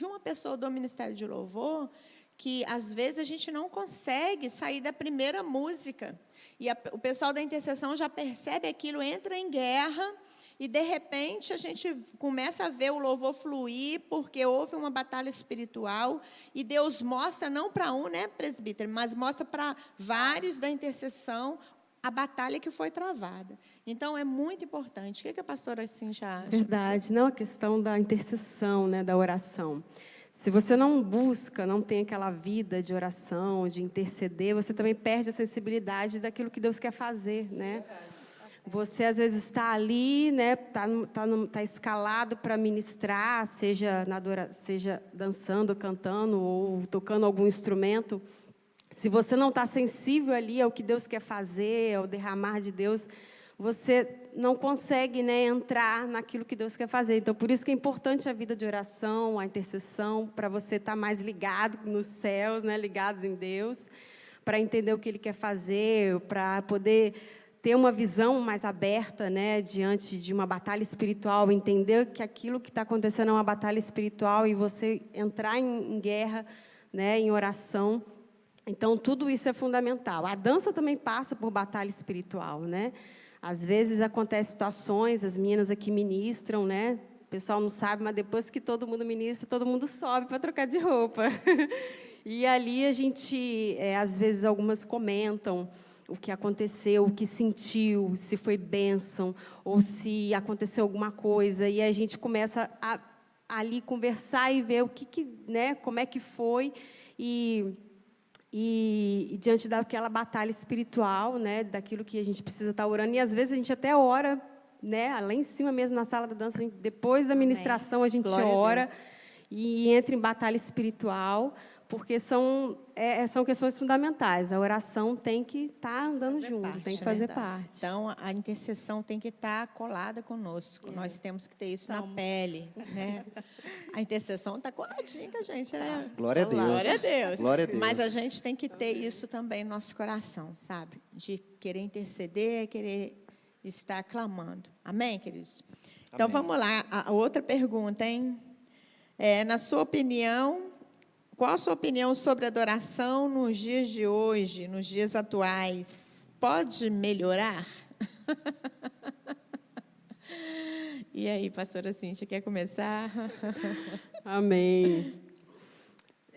uma pessoa do Ministério de Louvor, que às vezes a gente não consegue sair da primeira música. E o pessoal da intercessão já percebe aquilo, entra em guerra, e de repente a gente começa a ver o louvor fluir, porque houve uma batalha espiritual, e Deus mostra, não para um, né, presbítero, mas mostra para vários da intercessão a batalha que foi travada. Então, é muito importante. O que a pastora Cíntia acha? Verdade, não a questão da intercessão, né, da oração. Se você não busca, não tem aquela vida de oração, de interceder, você também perde a sensibilidade daquilo que Deus quer fazer, né? Você, às vezes, está ali, né, tá escalado para ministrar, seja dançando, cantando ou tocando algum instrumento. Se você não está sensível ali ao que Deus quer fazer, ao derramar de Deus, você não consegue, né, entrar naquilo que Deus quer fazer. Então, por isso que é importante a vida de oração, a intercessão, para você estar mais ligado nos céus, né, ligado em Deus, para entender o que Ele quer fazer, para poder ter uma visão mais aberta, né, diante de uma batalha espiritual, entender que aquilo que está acontecendo é uma batalha espiritual e você entrar em guerra, né, em oração. Então, tudo isso é fundamental. A dança também passa por batalha espiritual, né? Às vezes acontecem situações, as meninas aqui ministram, né? O pessoal não sabe, mas depois que todo mundo ministra, todo mundo sobe para trocar de roupa. E ali a gente, às vezes, algumas comentam o que aconteceu, o que sentiu, se foi bênção, ou se aconteceu alguma coisa. E a gente começa a ali conversar e ver né, como é que foi. E diante daquela batalha espiritual, né, daquilo que a gente precisa estar orando, e às vezes a gente até ora, né, lá em cima mesmo na sala da dança, depois da ministração a gente ora e entra em batalha espiritual, porque são questões fundamentais. A oração tem que estar andando junto, tem que fazer parte. Então, a intercessão tem que estar colada conosco. Nós temos que ter isso na pele, né? A intercessão está coladinha com a gente, né? Glória a Deus. Glória a Deus. Glória a Deus. Mas a gente tem que ter isso também no nosso coração, sabe? De querer interceder, querer estar clamando. Amém, queridos? Então, Amém. vamos lá. A outra pergunta, hein? Na sua opinião, qual a sua opinião sobre a adoração nos dias de hoje, nos dias atuais? Pode melhorar? E aí, pastora Cíntia, quer começar? Amém.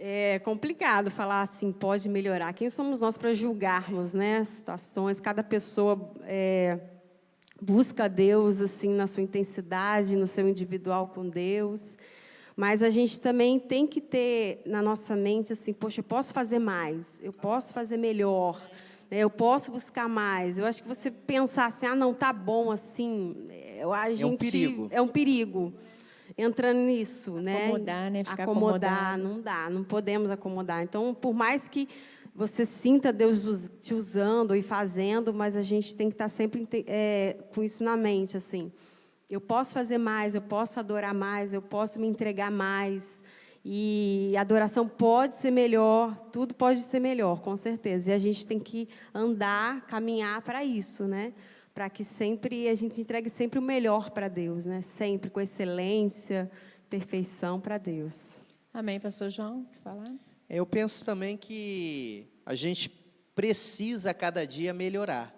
É complicado falar assim, pode melhorar. Quem somos nós para julgarmos, né, situações? Cada pessoa busca Deus assim na sua intensidade, no seu individual com Deus. Mas a gente também tem que ter na nossa mente assim, poxa, eu posso fazer mais, eu posso fazer melhor, né, eu posso buscar mais. Eu acho que você pensar assim, não, tá bom assim, um perigo. É um perigo. Entrando nisso, né? Acomodar, né? Ficar Acomodar, acomodado. não dá, não podemos acomodar. Então, por mais que você sinta Deus te usando e fazendo, mas a gente tem que estar sempre com isso na mente, assim. Eu posso fazer mais, eu posso adorar mais, eu posso me entregar mais. E a adoração pode ser melhor, tudo pode ser melhor, com certeza. E a gente tem que andar, caminhar para isso, né? Para que sempre a gente entregue sempre o melhor para Deus, né? Sempre com excelência, perfeição para Deus. Amém, pastor João, quer falar? Eu penso também que a gente precisa a cada dia melhorar,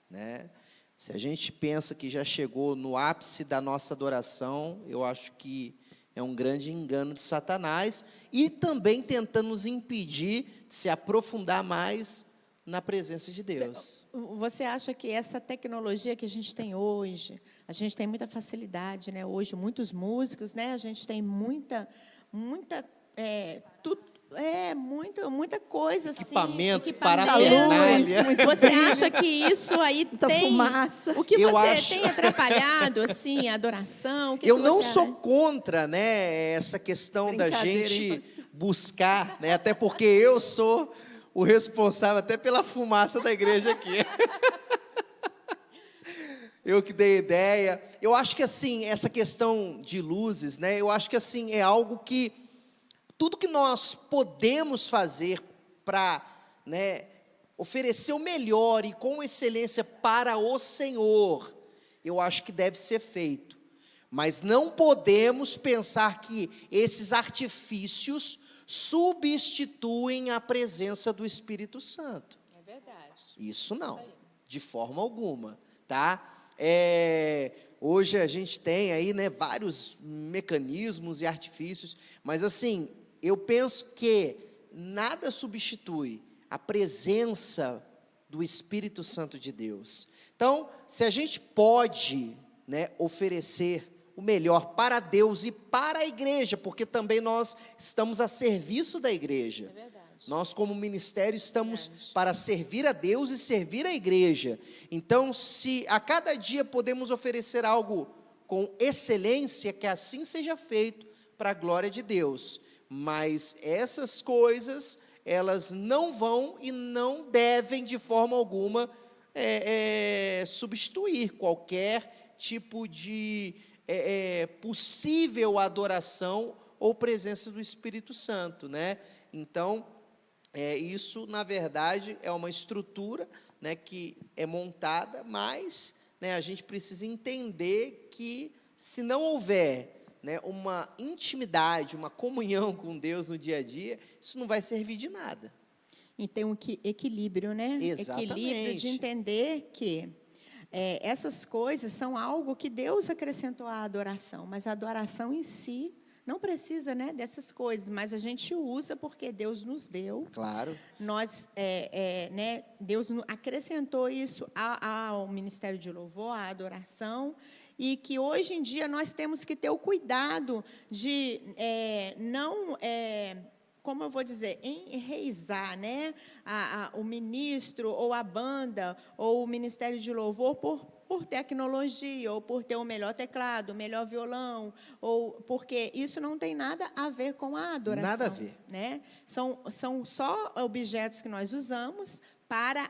né? Se a gente pensa que já chegou no ápice da nossa adoração, eu acho que é um grande engano de Satanás e também tentando nos impedir de se aprofundar mais na presença de Deus. Você acha que essa tecnologia que a gente tem hoje, a gente tem muita facilidade, né? Hoje, muitos músicos, né? A gente tem muita muita coisa, Equipamento, assim, parafernália. Você acha que isso aí tem fumaça. O que Eu você acho. tem atrapalhado, assim, a adoração? O que Eu que não você sou acha? contra, né, essa questão da Brincadeira, gente hein, pastor? buscar, né, até porque eu sou o responsável até pela fumaça da igreja aqui. Eu que dei ideia. Eu acho que assim, essa questão de luzes, né, eu acho que assim é algo que tudo que nós podemos fazer para, né, oferecer o melhor e com excelência para o Senhor, eu acho que deve ser feito. Mas não podemos pensar que esses artifícios substituem a presença do Espírito Santo. É verdade. Isso não, de forma alguma, tá? Hoje a gente tem aí, né, vários mecanismos e artifícios, mas assim, eu penso que nada substitui a presença do Espírito Santo de Deus. Então, se a gente pode, né, oferecer o melhor para Deus e para a igreja, porque também nós estamos a serviço da igreja. É verdade. Nós, como ministério, estamos para servir a Deus e servir a igreja. Então, se a cada dia podemos oferecer algo com excelência, que assim seja feito para a glória de Deus. Mas essas coisas, elas não vão e não devem, de forma alguma, substituir qualquer tipo de possível adoração ou presença do Espírito Santo, né? Então, isso, na verdade, é uma estrutura, né, que é montada, mas, né, a gente precisa entender que, se não houver, né, uma intimidade, uma comunhão com Deus no dia a dia, isso não vai servir de nada. E tem um equilíbrio, né? Exatamente. Equilíbrio de entender que essas coisas são algo que Deus acrescentou à adoração, mas a adoração em si não precisa, né, dessas coisas, mas a gente usa porque Deus nos deu. Claro. Nós, né, Deus acrescentou isso ao Ministério de Louvor, à adoração, e que hoje em dia nós temos que ter o cuidado de não, como eu vou dizer, enraizar, né, o ministro ou a banda ou o Ministério de Louvor por tecnologia, ou por ter o melhor teclado, o melhor violão, ou porque isso não tem nada a ver com a adoração. Nada a ver. Né? São só objetos que nós usamos para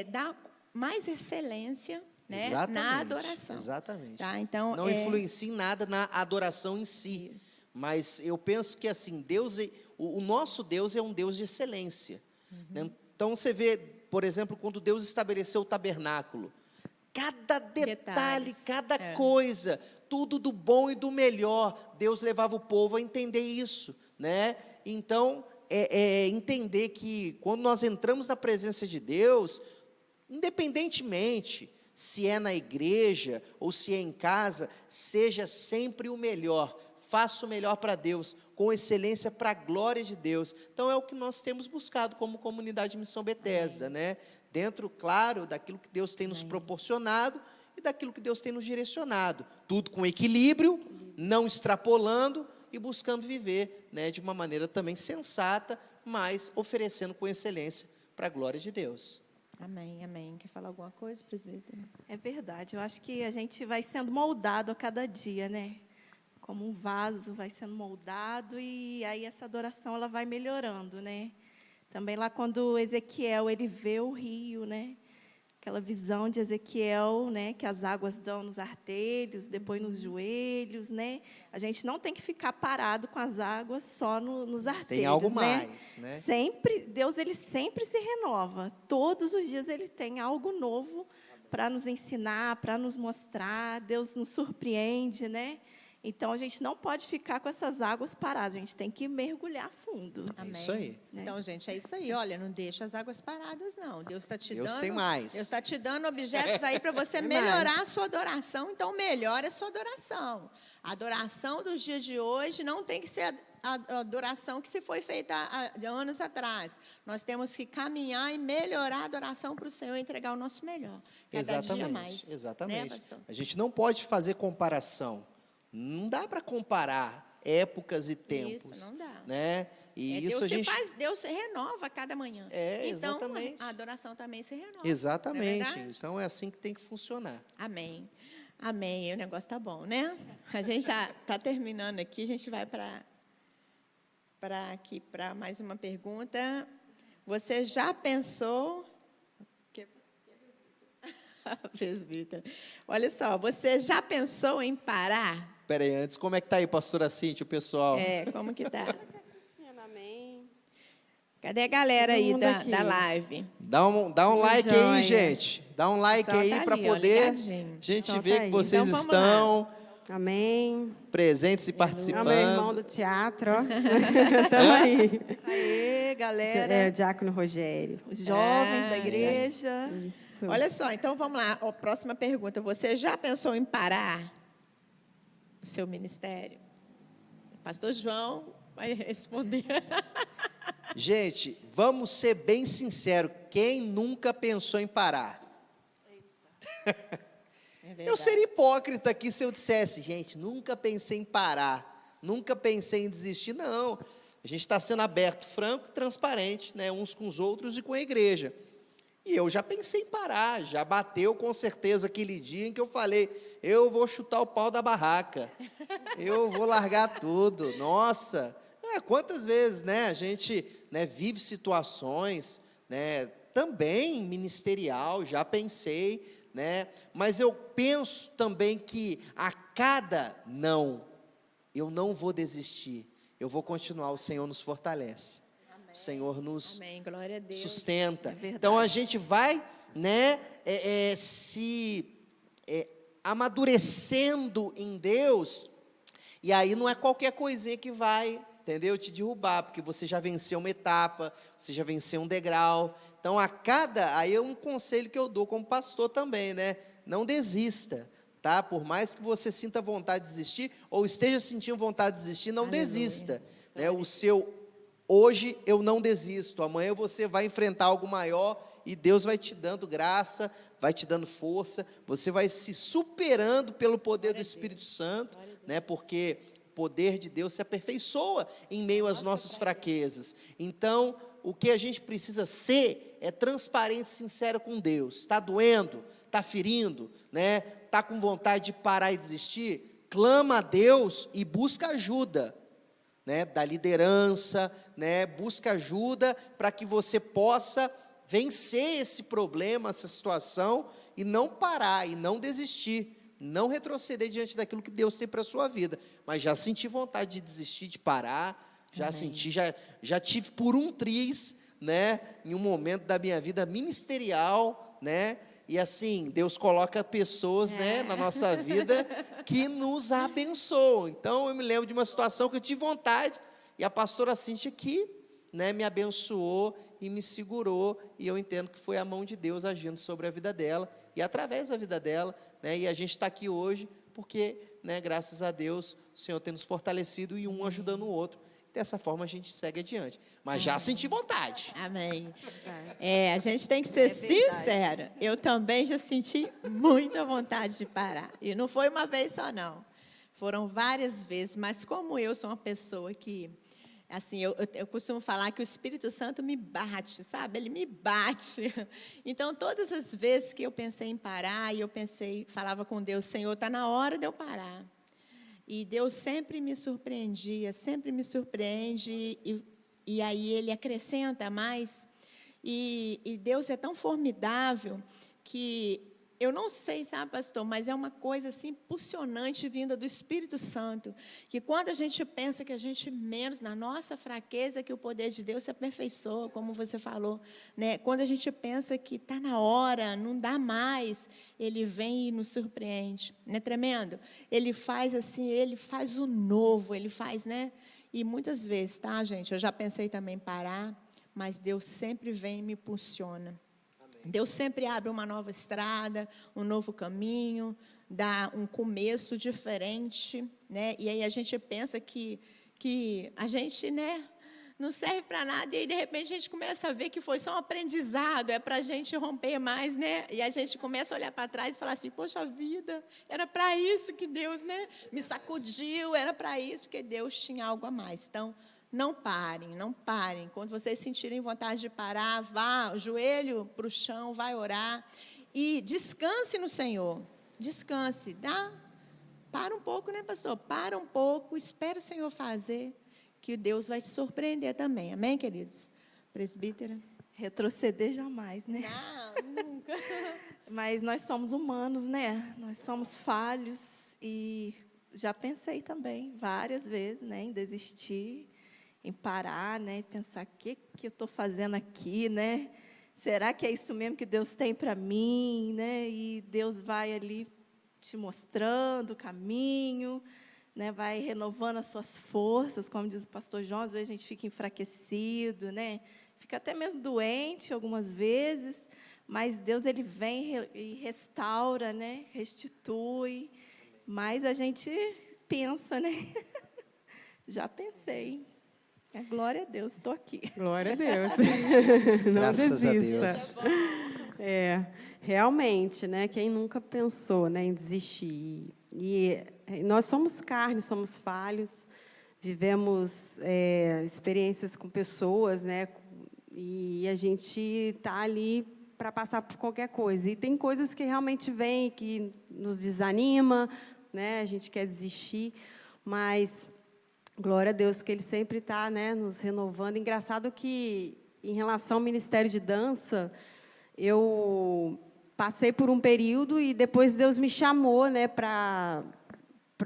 dar mais excelência, né, na adoração. Exatamente. Tá? Então, não influencia em nada na adoração em si. Isso. Mas eu penso que assim, o nosso Deus é um Deus de excelência. Né? Então você vê, por exemplo, quando Deus estabeleceu o tabernáculo, cada detalhe, Detalhes, cada coisa, tudo do bom e do melhor, Deus levava o povo a entender isso, né? Então, entender que quando nós entramos na presença de Deus, independentemente se é na igreja ou se é em casa, seja sempre o melhor, faça o melhor para Deus, com excelência para a glória de Deus. Então, é o que nós temos buscado como comunidade Missão Bethesda, né? Dentro, claro, daquilo que Deus tem nos proporcionado e daquilo que Deus tem nos direcionado. Tudo com equilíbrio, não extrapolando e buscando viver, né, de uma maneira também sensata, mas oferecendo com excelência para a glória de Deus. Amém, amém. Quer falar alguma coisa, presbítero? É verdade, eu acho que a gente vai sendo moldado a cada dia, né? Como um vaso vai sendo moldado e aí essa adoração ela vai melhorando, né? Também lá quando Ezequiel ele vê o rio, né? Aquela visão de Ezequiel, né, que as águas dão nos artelhos, depois nos joelhos, né? A gente não tem que ficar parado com as águas só nos artelhos, Tem algo né? mais, né? Sempre, Deus ele sempre se renova. Todos os dias ele tem algo novo para nos ensinar, para nos mostrar. Deus nos surpreende, né? Então a gente não pode ficar com essas águas paradas, a gente tem que mergulhar fundo. Amém. Isso aí. Né? Então, gente, é isso aí. Olha, não deixa as águas paradas, não. Deus está te Deus dando. tem mais. Deus está te dando objetos aí para você Tem melhorar a sua adoração. Então, melhore a sua adoração. A adoração dos dias de hoje não tem que ser a adoração que se foi feita há anos atrás. Nós temos que caminhar e melhorar a adoração para o Senhor e entregar o nosso melhor. Cada dia mais. Exatamente. Né, pastor? A gente não pode fazer comparação. Não dá para comparar épocas e tempos. Isso, não dá. Né? E isso Deus a gente... Deus se renova a cada manhã. É, então, exatamente. a adoração também se renova. Exatamente. Não é verdade? Então, é assim que tem que funcionar. Amém. Amém. O negócio tá bom, né? A gente já está terminando aqui. A gente vai para mais uma pergunta. Você já pensou... Presbítero. Olha só, você já pensou em parar? Espera aí, antes, como é que está aí, pastora Cíntia, o pessoal? Como que tá? Amém. Cadê a galera Todo aí mundo da aqui. live? Dá um like joia. aí, gente. Dá um like Pessoal aí tá para ali, ó, poder ligadinho. a gente Pessoal ver tá que aí. vocês Então, vamos estão Amém. presentes e Ó, participando. meu irmão do teatro, ó. Tamo aí. Aê, galera, É o diácono Rogério. os jovens Ah, da igreja. Isso. Olha só, então vamos lá. Ó, próxima pergunta. Você já pensou em parar o seu ministério? O pastor João vai responder. Gente, vamos ser bem sinceros. Quem nunca pensou em parar? Eu seria hipócrita aqui se eu dissesse, gente, nunca pensei em parar, nunca pensei em desistir. Não, a gente está sendo aberto, franco, transparente, né, uns com os outros e com a igreja. E eu já pensei em parar, já bateu com certeza aquele dia em que eu falei, eu vou chutar o pau da barraca, eu vou largar tudo. Nossa, quantas vezes, né, a gente, né, vive situações, né, também ministerial, já pensei, né, mas eu penso também que a cada não, eu não vou desistir, eu vou continuar, o Senhor nos fortalece. O Senhor nos Amém, glória a Deus. sustenta. É verdade. Então a gente vai, né, amadurecendo em Deus, e aí não é qualquer coisinha que vai, entendeu, te derrubar, porque você já venceu uma etapa, você já venceu um degrau. Então aí é um conselho que eu dou como pastor também, né? Não desista, tá? Por mais que você sinta vontade de desistir, ou esteja sentindo vontade de desistir, não Aleluia. desista, né? O seu hoje eu não desisto, amanhã você vai enfrentar algo maior e Deus vai te dando graça, vai te dando força, você vai se superando pelo poder do Espírito Santo, né? Porque o poder de Deus se aperfeiçoa em meio às nossas fraquezas. Então, o que a gente precisa ser é transparente e sincero com Deus. Está doendo? Está ferindo? Né? Está com vontade de parar e desistir? Clama a Deus e busca ajuda, né, da liderança, né, busca ajuda para que você possa vencer esse problema, essa situação, e não parar, e não desistir, não retroceder diante daquilo que Deus tem para a sua vida. Mas já senti vontade de desistir, de parar, já senti, já tive por um triz, né, em um momento da minha vida ministerial, né, e assim, Deus coloca pessoas, né, na nossa vida que nos abençoam. Então, eu me lembro de uma situação que eu tive vontade, e a pastora Cíntia aqui, né, me abençoou e me segurou, e eu entendo que foi a mão de Deus agindo sobre a vida dela, e através da vida dela, né, e a gente está aqui hoje, porque né, graças a Deus, o Senhor tem nos fortalecido e um ajudando o outro. Dessa forma a gente segue adiante. Mas já senti vontade. Amém. A gente tem que ser sincera. Eu também já senti muita vontade de parar. E não foi uma vez só, não. Foram várias vezes. Mas como eu sou uma pessoa que, assim, eu costumo falar que o Espírito Santo me bate, sabe? Ele me bate. Então, todas as vezes que eu pensei em parar, e eu falava com Deus, Senhor, está na hora de eu parar. E Deus sempre me surpreendia, sempre me surpreende, e aí Ele acrescenta mais. E Deus é tão formidável que eu não sei, sabe, pastor, mas é uma coisa assim impulsionante vinda do Espírito Santo, que quando a gente pensa que a gente menos, na nossa fraqueza, que o poder de Deus se aperfeiçoa, como você falou, né? Quando a gente pensa que está na hora, não dá mais, Ele vem e nos surpreende. Não é tremendo? Ele faz assim, Ele faz o novo, Ele faz, né? E muitas vezes, tá, gente, eu já pensei também em parar, mas Deus sempre vem e me impulsiona. Deus sempre abre uma nova estrada, um novo caminho, dá um começo diferente, né? E aí a gente pensa que a gente, né, não serve para nada, e aí, de repente, a gente começa a ver que foi só um aprendizado, é para a gente romper mais, né? E a gente começa a olhar para trás e falar assim, poxa vida, era para isso que Deus, né, me sacudiu, era para isso, porque Deus tinha algo a mais. Então, não parem, não parem. Quando vocês sentirem vontade de parar, vá, o joelho para o chão, vai orar. E descanse no Senhor. Descanse, tá? Para um pouco, né, pastor? Para um pouco, espere o Senhor fazer, que Deus vai te surpreender também. Amém, queridos? Presbítera? Retroceder jamais, né? Não, nunca. Mas nós somos humanos, né? Nós somos falhos e já pensei também várias vezes, né, em desistir, em parar, né, e pensar, o que eu estou fazendo aqui, né? Será que é isso mesmo que Deus tem para mim, né? E Deus vai ali te mostrando o caminho, né? Vai renovando as suas forças, como diz o pastor João, às vezes a gente fica enfraquecido, né? Fica até mesmo doente algumas vezes, mas Deus ele vem e restaura, né? Restitui. Mas a gente pensa, né? Já pensei. Glória a Deus, estou aqui. Glória a Deus. Não Graças desista. a Deus. Realmente, né? Quem nunca pensou, né, em desistir? E nós somos carne, somos falhos, vivemos experiências com pessoas, né? E a gente está ali para passar por qualquer coisa. E tem coisas que realmente vêm, que nos desanima, né? A gente quer desistir, mas glória a Deus que Ele sempre está, né, nos renovando. Engraçado que, em relação ao Ministério de Dança, eu passei por um período e depois Deus me chamou, né, para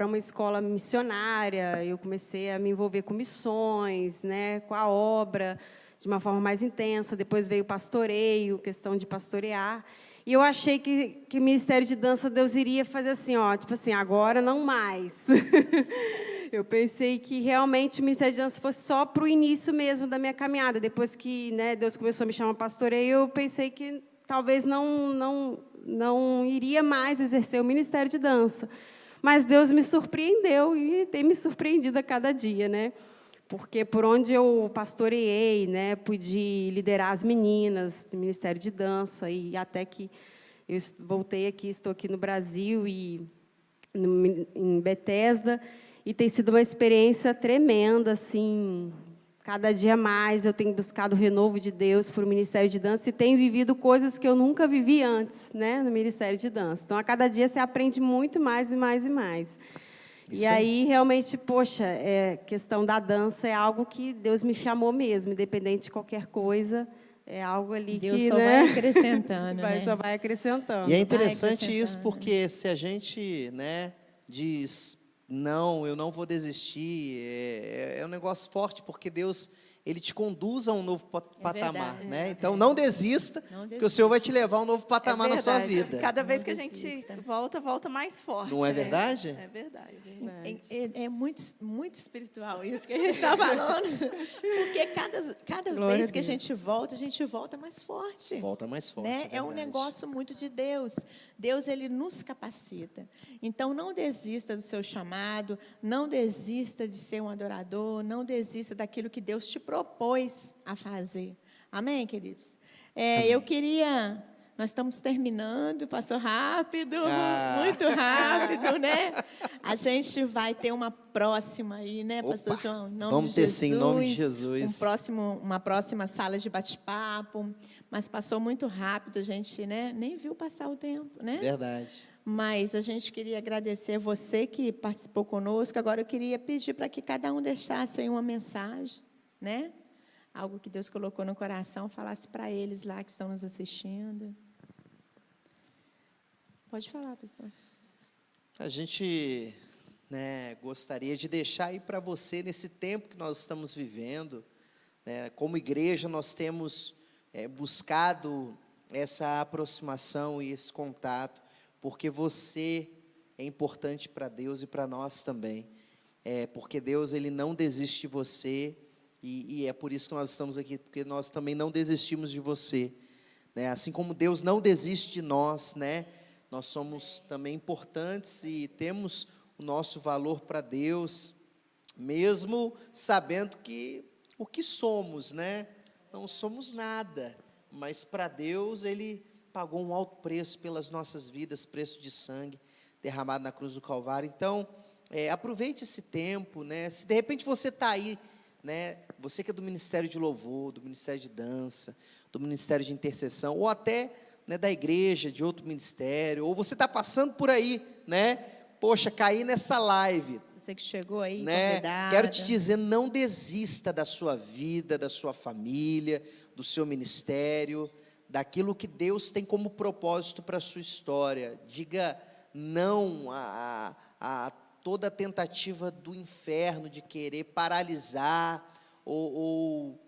uma escola missionária. Eu comecei a me envolver com missões, né, com a obra, de uma forma mais intensa. Depois veio o pastoreio, questão de pastorear. E eu achei que o Ministério de Dança, Deus iria fazer assim, ó, tipo assim, agora não mais. Eu pensei que realmente o Ministério de Dança fosse só para o início mesmo da minha caminhada. Depois que, né, Deus começou a me chamar pastoreio, eu pensei que talvez não iria mais exercer o Ministério de Dança. Mas Deus me surpreendeu e tem me surpreendido a cada dia, né? Porque por onde eu pastoreei, né, pude liderar as meninas do Ministério de Dança, e até que eu voltei aqui, estou aqui no Brasil, e em Bethesda, e tem sido uma experiência tremenda, assim, cada dia mais eu tenho buscado o renovo de Deus para o Ministério de Dança e tenho vivido coisas que eu nunca vivi antes, né, no Ministério de Dança. Então, a cada dia você aprende muito mais e mais e mais. E aí, realmente, poxa, questão da dança é algo que Deus me chamou mesmo, independente de qualquer coisa, é algo ali Deus que, só né, vai acrescentando, né? só vai acrescentando. E é interessante isso porque se a gente, né, diz, não, eu não vou desistir, é um negócio forte, porque Deus, Ele te conduz a um novo patamar, verdade. né? Então, não desista, Não que o Senhor vai te levar a um novo patamar na sua verdade. vida. Cada vez Não que a gente desista. volta mais forte. Não é né? verdade? É verdade. É muito, muito espiritual isso que a gente está falando. Porque cada Glória vez a que a Deus. gente volta mais forte. Volta mais forte. Né? É um verdade. negócio muito de Deus. Deus, ele nos capacita. Então, não desista do seu chamado, não desista de ser um adorador, não desista daquilo que Deus te propôs a fazer. Amém, queridos? Eu queria... Nós estamos terminando, passou rápido, muito rápido, né? A gente vai ter uma próxima aí, né, Pastor Opa, João? Em nome vamos de ter Jesus, sim, em nome de Jesus. uma próxima sala de bate-papo, mas passou muito rápido, a gente, né, nem viu passar o tempo, né? Verdade. Mas a gente queria agradecer você que participou conosco. Agora eu queria pedir para que cada um deixasse aí uma mensagem, né? Algo que Deus colocou no coração, falasse para eles lá que estão nos assistindo. Pode falar, pastor. A gente, né, gostaria de deixar aí para você, nesse tempo que nós estamos vivendo, né, como igreja, nós temos buscado essa aproximação e esse contato, porque você é importante para Deus e para nós também. Porque Deus, Ele não desiste de você, e é por isso que nós estamos aqui, porque nós também não desistimos de você, né? Assim como Deus não desiste de nós, né? Nós somos também importantes e temos o nosso valor para Deus, mesmo sabendo que o que somos, né? Não somos nada, mas para Deus Ele pagou um alto preço pelas nossas vidas, preço de sangue derramado na cruz do Calvário. Então, aproveite esse tempo, né? Se de repente você está aí, né? Você que é do Ministério de Louvor, do Ministério de Dança, do Ministério de Intercessão, ou até, né, da igreja, de outro ministério, ou você está passando por aí, né? Poxa, caí nessa live, Você que chegou aí, né? convidada. Quero te dizer, não desista da sua vida, da sua família, do seu ministério, daquilo que Deus tem como propósito para a sua história. Diga não a toda a tentativa do inferno de querer paralisar ou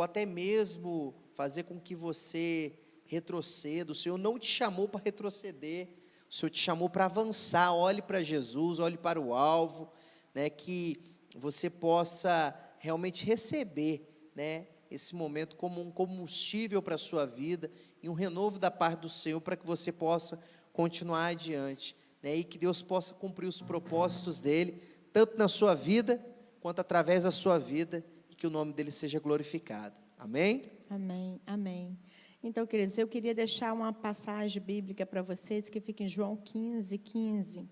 até mesmo fazer com que você retroceda. O Senhor não te chamou para retroceder, o Senhor te chamou para avançar. Olhe para Jesus, olhe para o alvo, né, que você possa realmente receber, né, esse momento como um combustível para a sua vida e um renovo da parte do Senhor para que você possa continuar adiante, né, e que Deus possa cumprir os propósitos dEle, tanto na sua vida, quanto através da sua vida, e que o nome dEle seja glorificado. Amém? Amém, amém. Então, queridos, eu queria deixar uma passagem bíblica para vocês, que fica em João 15:15.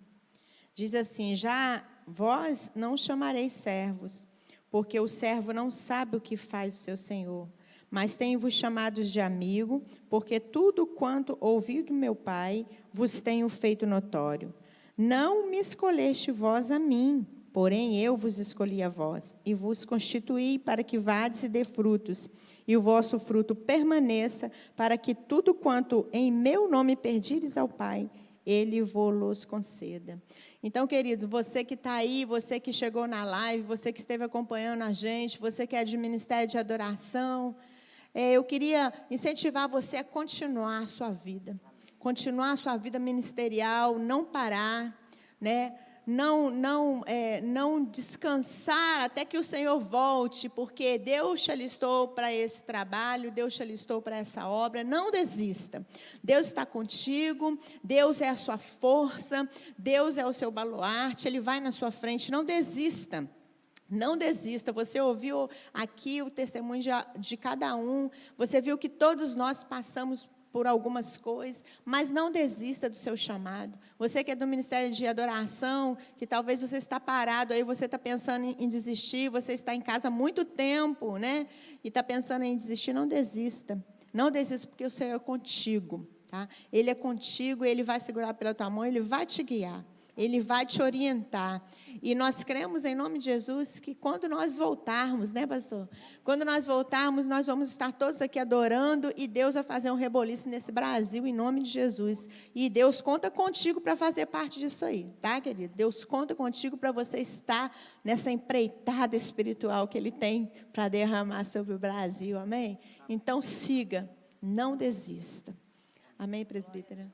Diz assim: já vós não chamareis servos, porque o servo não sabe o que faz o seu senhor, mas tenho-vos chamados de amigo, porque tudo quanto ouvi do meu Pai vos tenho feito notório. Não me escolheste vós a mim, porém eu vos escolhi a vós, e vos constituí para que vades e dê frutos, e o vosso fruto permaneça, para que tudo quanto em meu nome pedires ao Pai, Ele vos conceda. Então, queridos, você que está aí, você que chegou na live, você que esteve acompanhando a gente, você que é de ministério de adoração, eu queria incentivar você a continuar a sua vida ministerial, não parar, né? Não descansar até que o Senhor volte, porque Deus te alistou para esse trabalho, Deus te alistou para essa obra. Não desista. Deus está contigo, Deus é a sua força, Deus é o seu baluarte, Ele vai na sua frente. Não desista. Não desista. Você ouviu aqui o testemunho de cada um, você viu que todos nós passamos por algumas coisas, mas não desista do seu chamado. Você que é do Ministério de Adoração, que talvez você está parado aí, você está pensando em desistir, você está em casa há muito tempo, né? E está pensando em desistir, não desista. Não desista, porque o Senhor é contigo, tá? Ele é contigo, Ele vai segurar pela tua mão, Ele vai te guiar. Ele vai te orientar. E nós cremos em nome de Jesus que quando nós voltarmos, né, pastor? Quando nós voltarmos, nós vamos estar todos aqui adorando e Deus vai fazer um reboliço nesse Brasil em nome de Jesus. E Deus conta contigo para fazer parte disso aí, tá, querido? Deus conta contigo para você estar nessa empreitada espiritual que Ele tem para derramar sobre o Brasil, amém? Então siga, não desista. Amém, presbítera?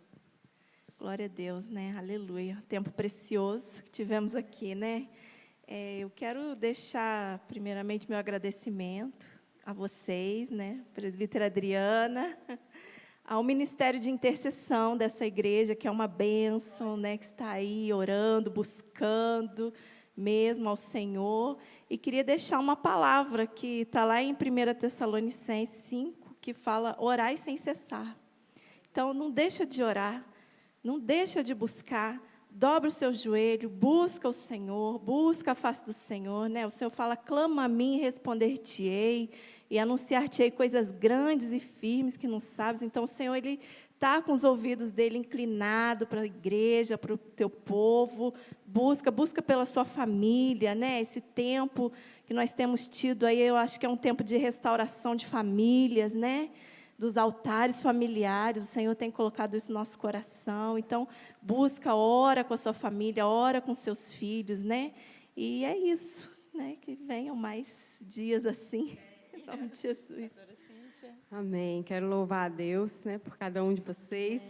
Glória a Deus, né? Aleluia. Tempo precioso que tivemos aqui, né? Eu quero deixar, primeiramente, meu agradecimento a vocês, né? Presbítera Adriana, ao Ministério de Intercessão dessa igreja, que é uma bênção, né? Que está aí orando, buscando mesmo ao Senhor. E queria deixar uma palavra que está lá em 1 Tessalonicenses 5, que fala, orai sem cessar. Então, não deixa de orar. Não deixa de buscar, dobra o seu joelho, busca o Senhor, busca a face do Senhor, né? O Senhor fala, clama a mim e responder-te-ei, e anunciar-te-ei coisas grandes e firmes que não sabes. Então, o Senhor, Ele está com os ouvidos dEle inclinados para a igreja, para o teu povo, busca pela sua família, né? Esse tempo que nós temos tido aí, eu acho que é um tempo de restauração de famílias, né? Dos altares familiares, o Senhor tem colocado isso no nosso coração. Então, busca, ora com a sua família, ora com seus filhos, né? E é isso, né? Que venham mais dias assim, em nome de Jesus. Amém. Quero louvar a Deus, né, por cada um de vocês.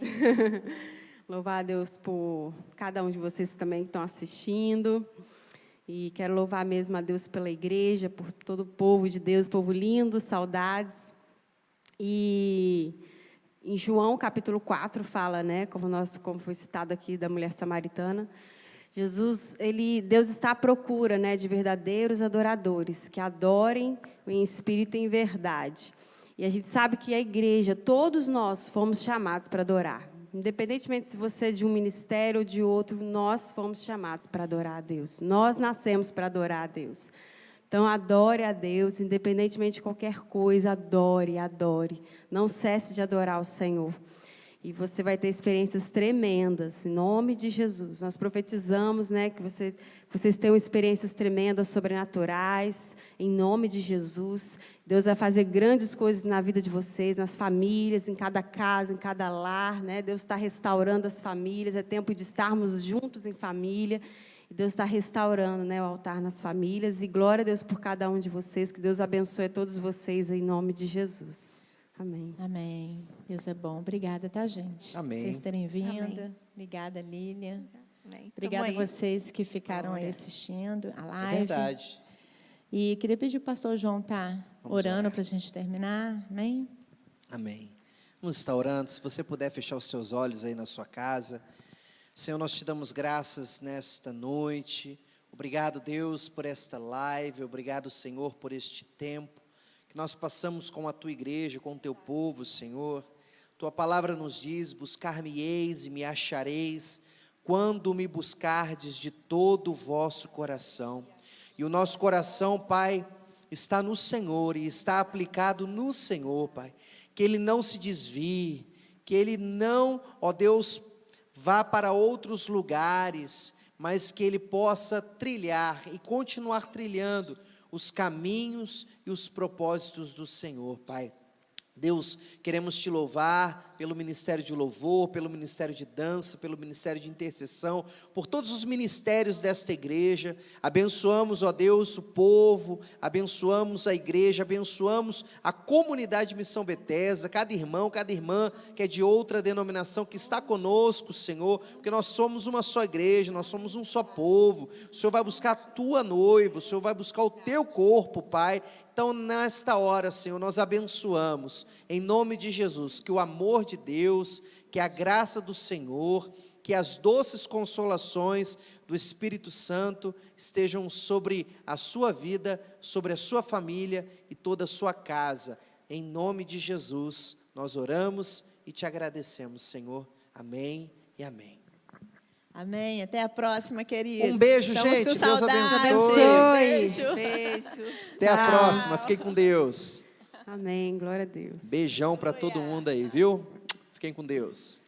Louvar a Deus por cada um de vocês também que estão assistindo. E quero louvar mesmo a Deus pela igreja, por todo o povo de Deus, povo lindo, saudades. E em João, capítulo 4, fala, né, como foi citado aqui da mulher samaritana, Deus está à procura, né, de verdadeiros adoradores, que adorem em espírito e em verdade. E a gente sabe que a igreja, todos nós fomos chamados para adorar. Independentemente se você é de um ministério ou de outro, nós fomos chamados para adorar a Deus. Nós nascemos para adorar a Deus. Então, adore a Deus, independentemente de qualquer coisa, adore, adore. Não cesse de adorar o Senhor. E você vai ter experiências tremendas, em nome de Jesus. Nós profetizamos, né, que vocês tenham experiências tremendas, sobrenaturais, em nome de Jesus. Deus vai fazer grandes coisas na vida de vocês, nas famílias, em cada casa, em cada lar, né? Deus está restaurando as famílias, é tempo de estarmos juntos em família. E Deus está restaurando, né, o altar nas famílias. E glória a Deus por cada um de vocês. Que Deus abençoe a todos vocês em nome de Jesus. Amém. Amém. Deus é bom. Obrigada, tá, gente? Amém. Vocês terem vindo. Amém. Obrigada, Lília. Amém. Obrigada a Tamo aí. vocês que ficaram aí assistindo a É live. verdade. E queria pedir para o pastor João estar orando orar. para a gente terminar. Amém? Amém. Vamos estar orando. Se você puder fechar os seus olhos aí na sua casa. Senhor, nós te damos graças nesta noite. Obrigado, Deus, por esta live. Obrigado, Senhor, por este tempo que nós passamos com a tua igreja, com o teu povo, Senhor. Tua palavra nos diz, buscar-me-eis e me achareis, quando me buscardes de todo o vosso coração. E o nosso coração, Pai, está no Senhor e está aplicado no Senhor, Pai. Que Ele não se desvie, que Ele não, ó Deus, vá para outros lugares, mas que Ele possa trilhar e continuar trilhando os caminhos e os propósitos do Senhor, Pai. Deus, queremos te louvar pelo ministério de louvor, pelo ministério de dança, pelo ministério de intercessão, por todos os ministérios desta igreja. Abençoamos, ó Deus, o povo, abençoamos a igreja, abençoamos a comunidade de Missão Bethesda, cada irmão, cada irmã que é de outra denominação, que está conosco, Senhor, porque nós somos uma só igreja, nós somos um só povo. O Senhor vai buscar a tua noiva, o Senhor vai buscar o teu corpo, Pai. Então, nesta hora, Senhor, nós abençoamos, em nome de Jesus, que o amor de Deus, que a graça do Senhor, que as doces consolações do Espírito Santo estejam sobre a sua vida, sobre a sua família e toda a sua casa. Em nome de Jesus, nós oramos e te agradecemos, Senhor. Amém e amém. Amém. Até a próxima, queridos. Um beijo, Estamos gente. com Deus saudade. abençoe. Beijo. Até a próxima. Fiquem com Deus. Amém. Glória a Deus. Beijão para todo mundo aí, viu? Fiquem com Deus.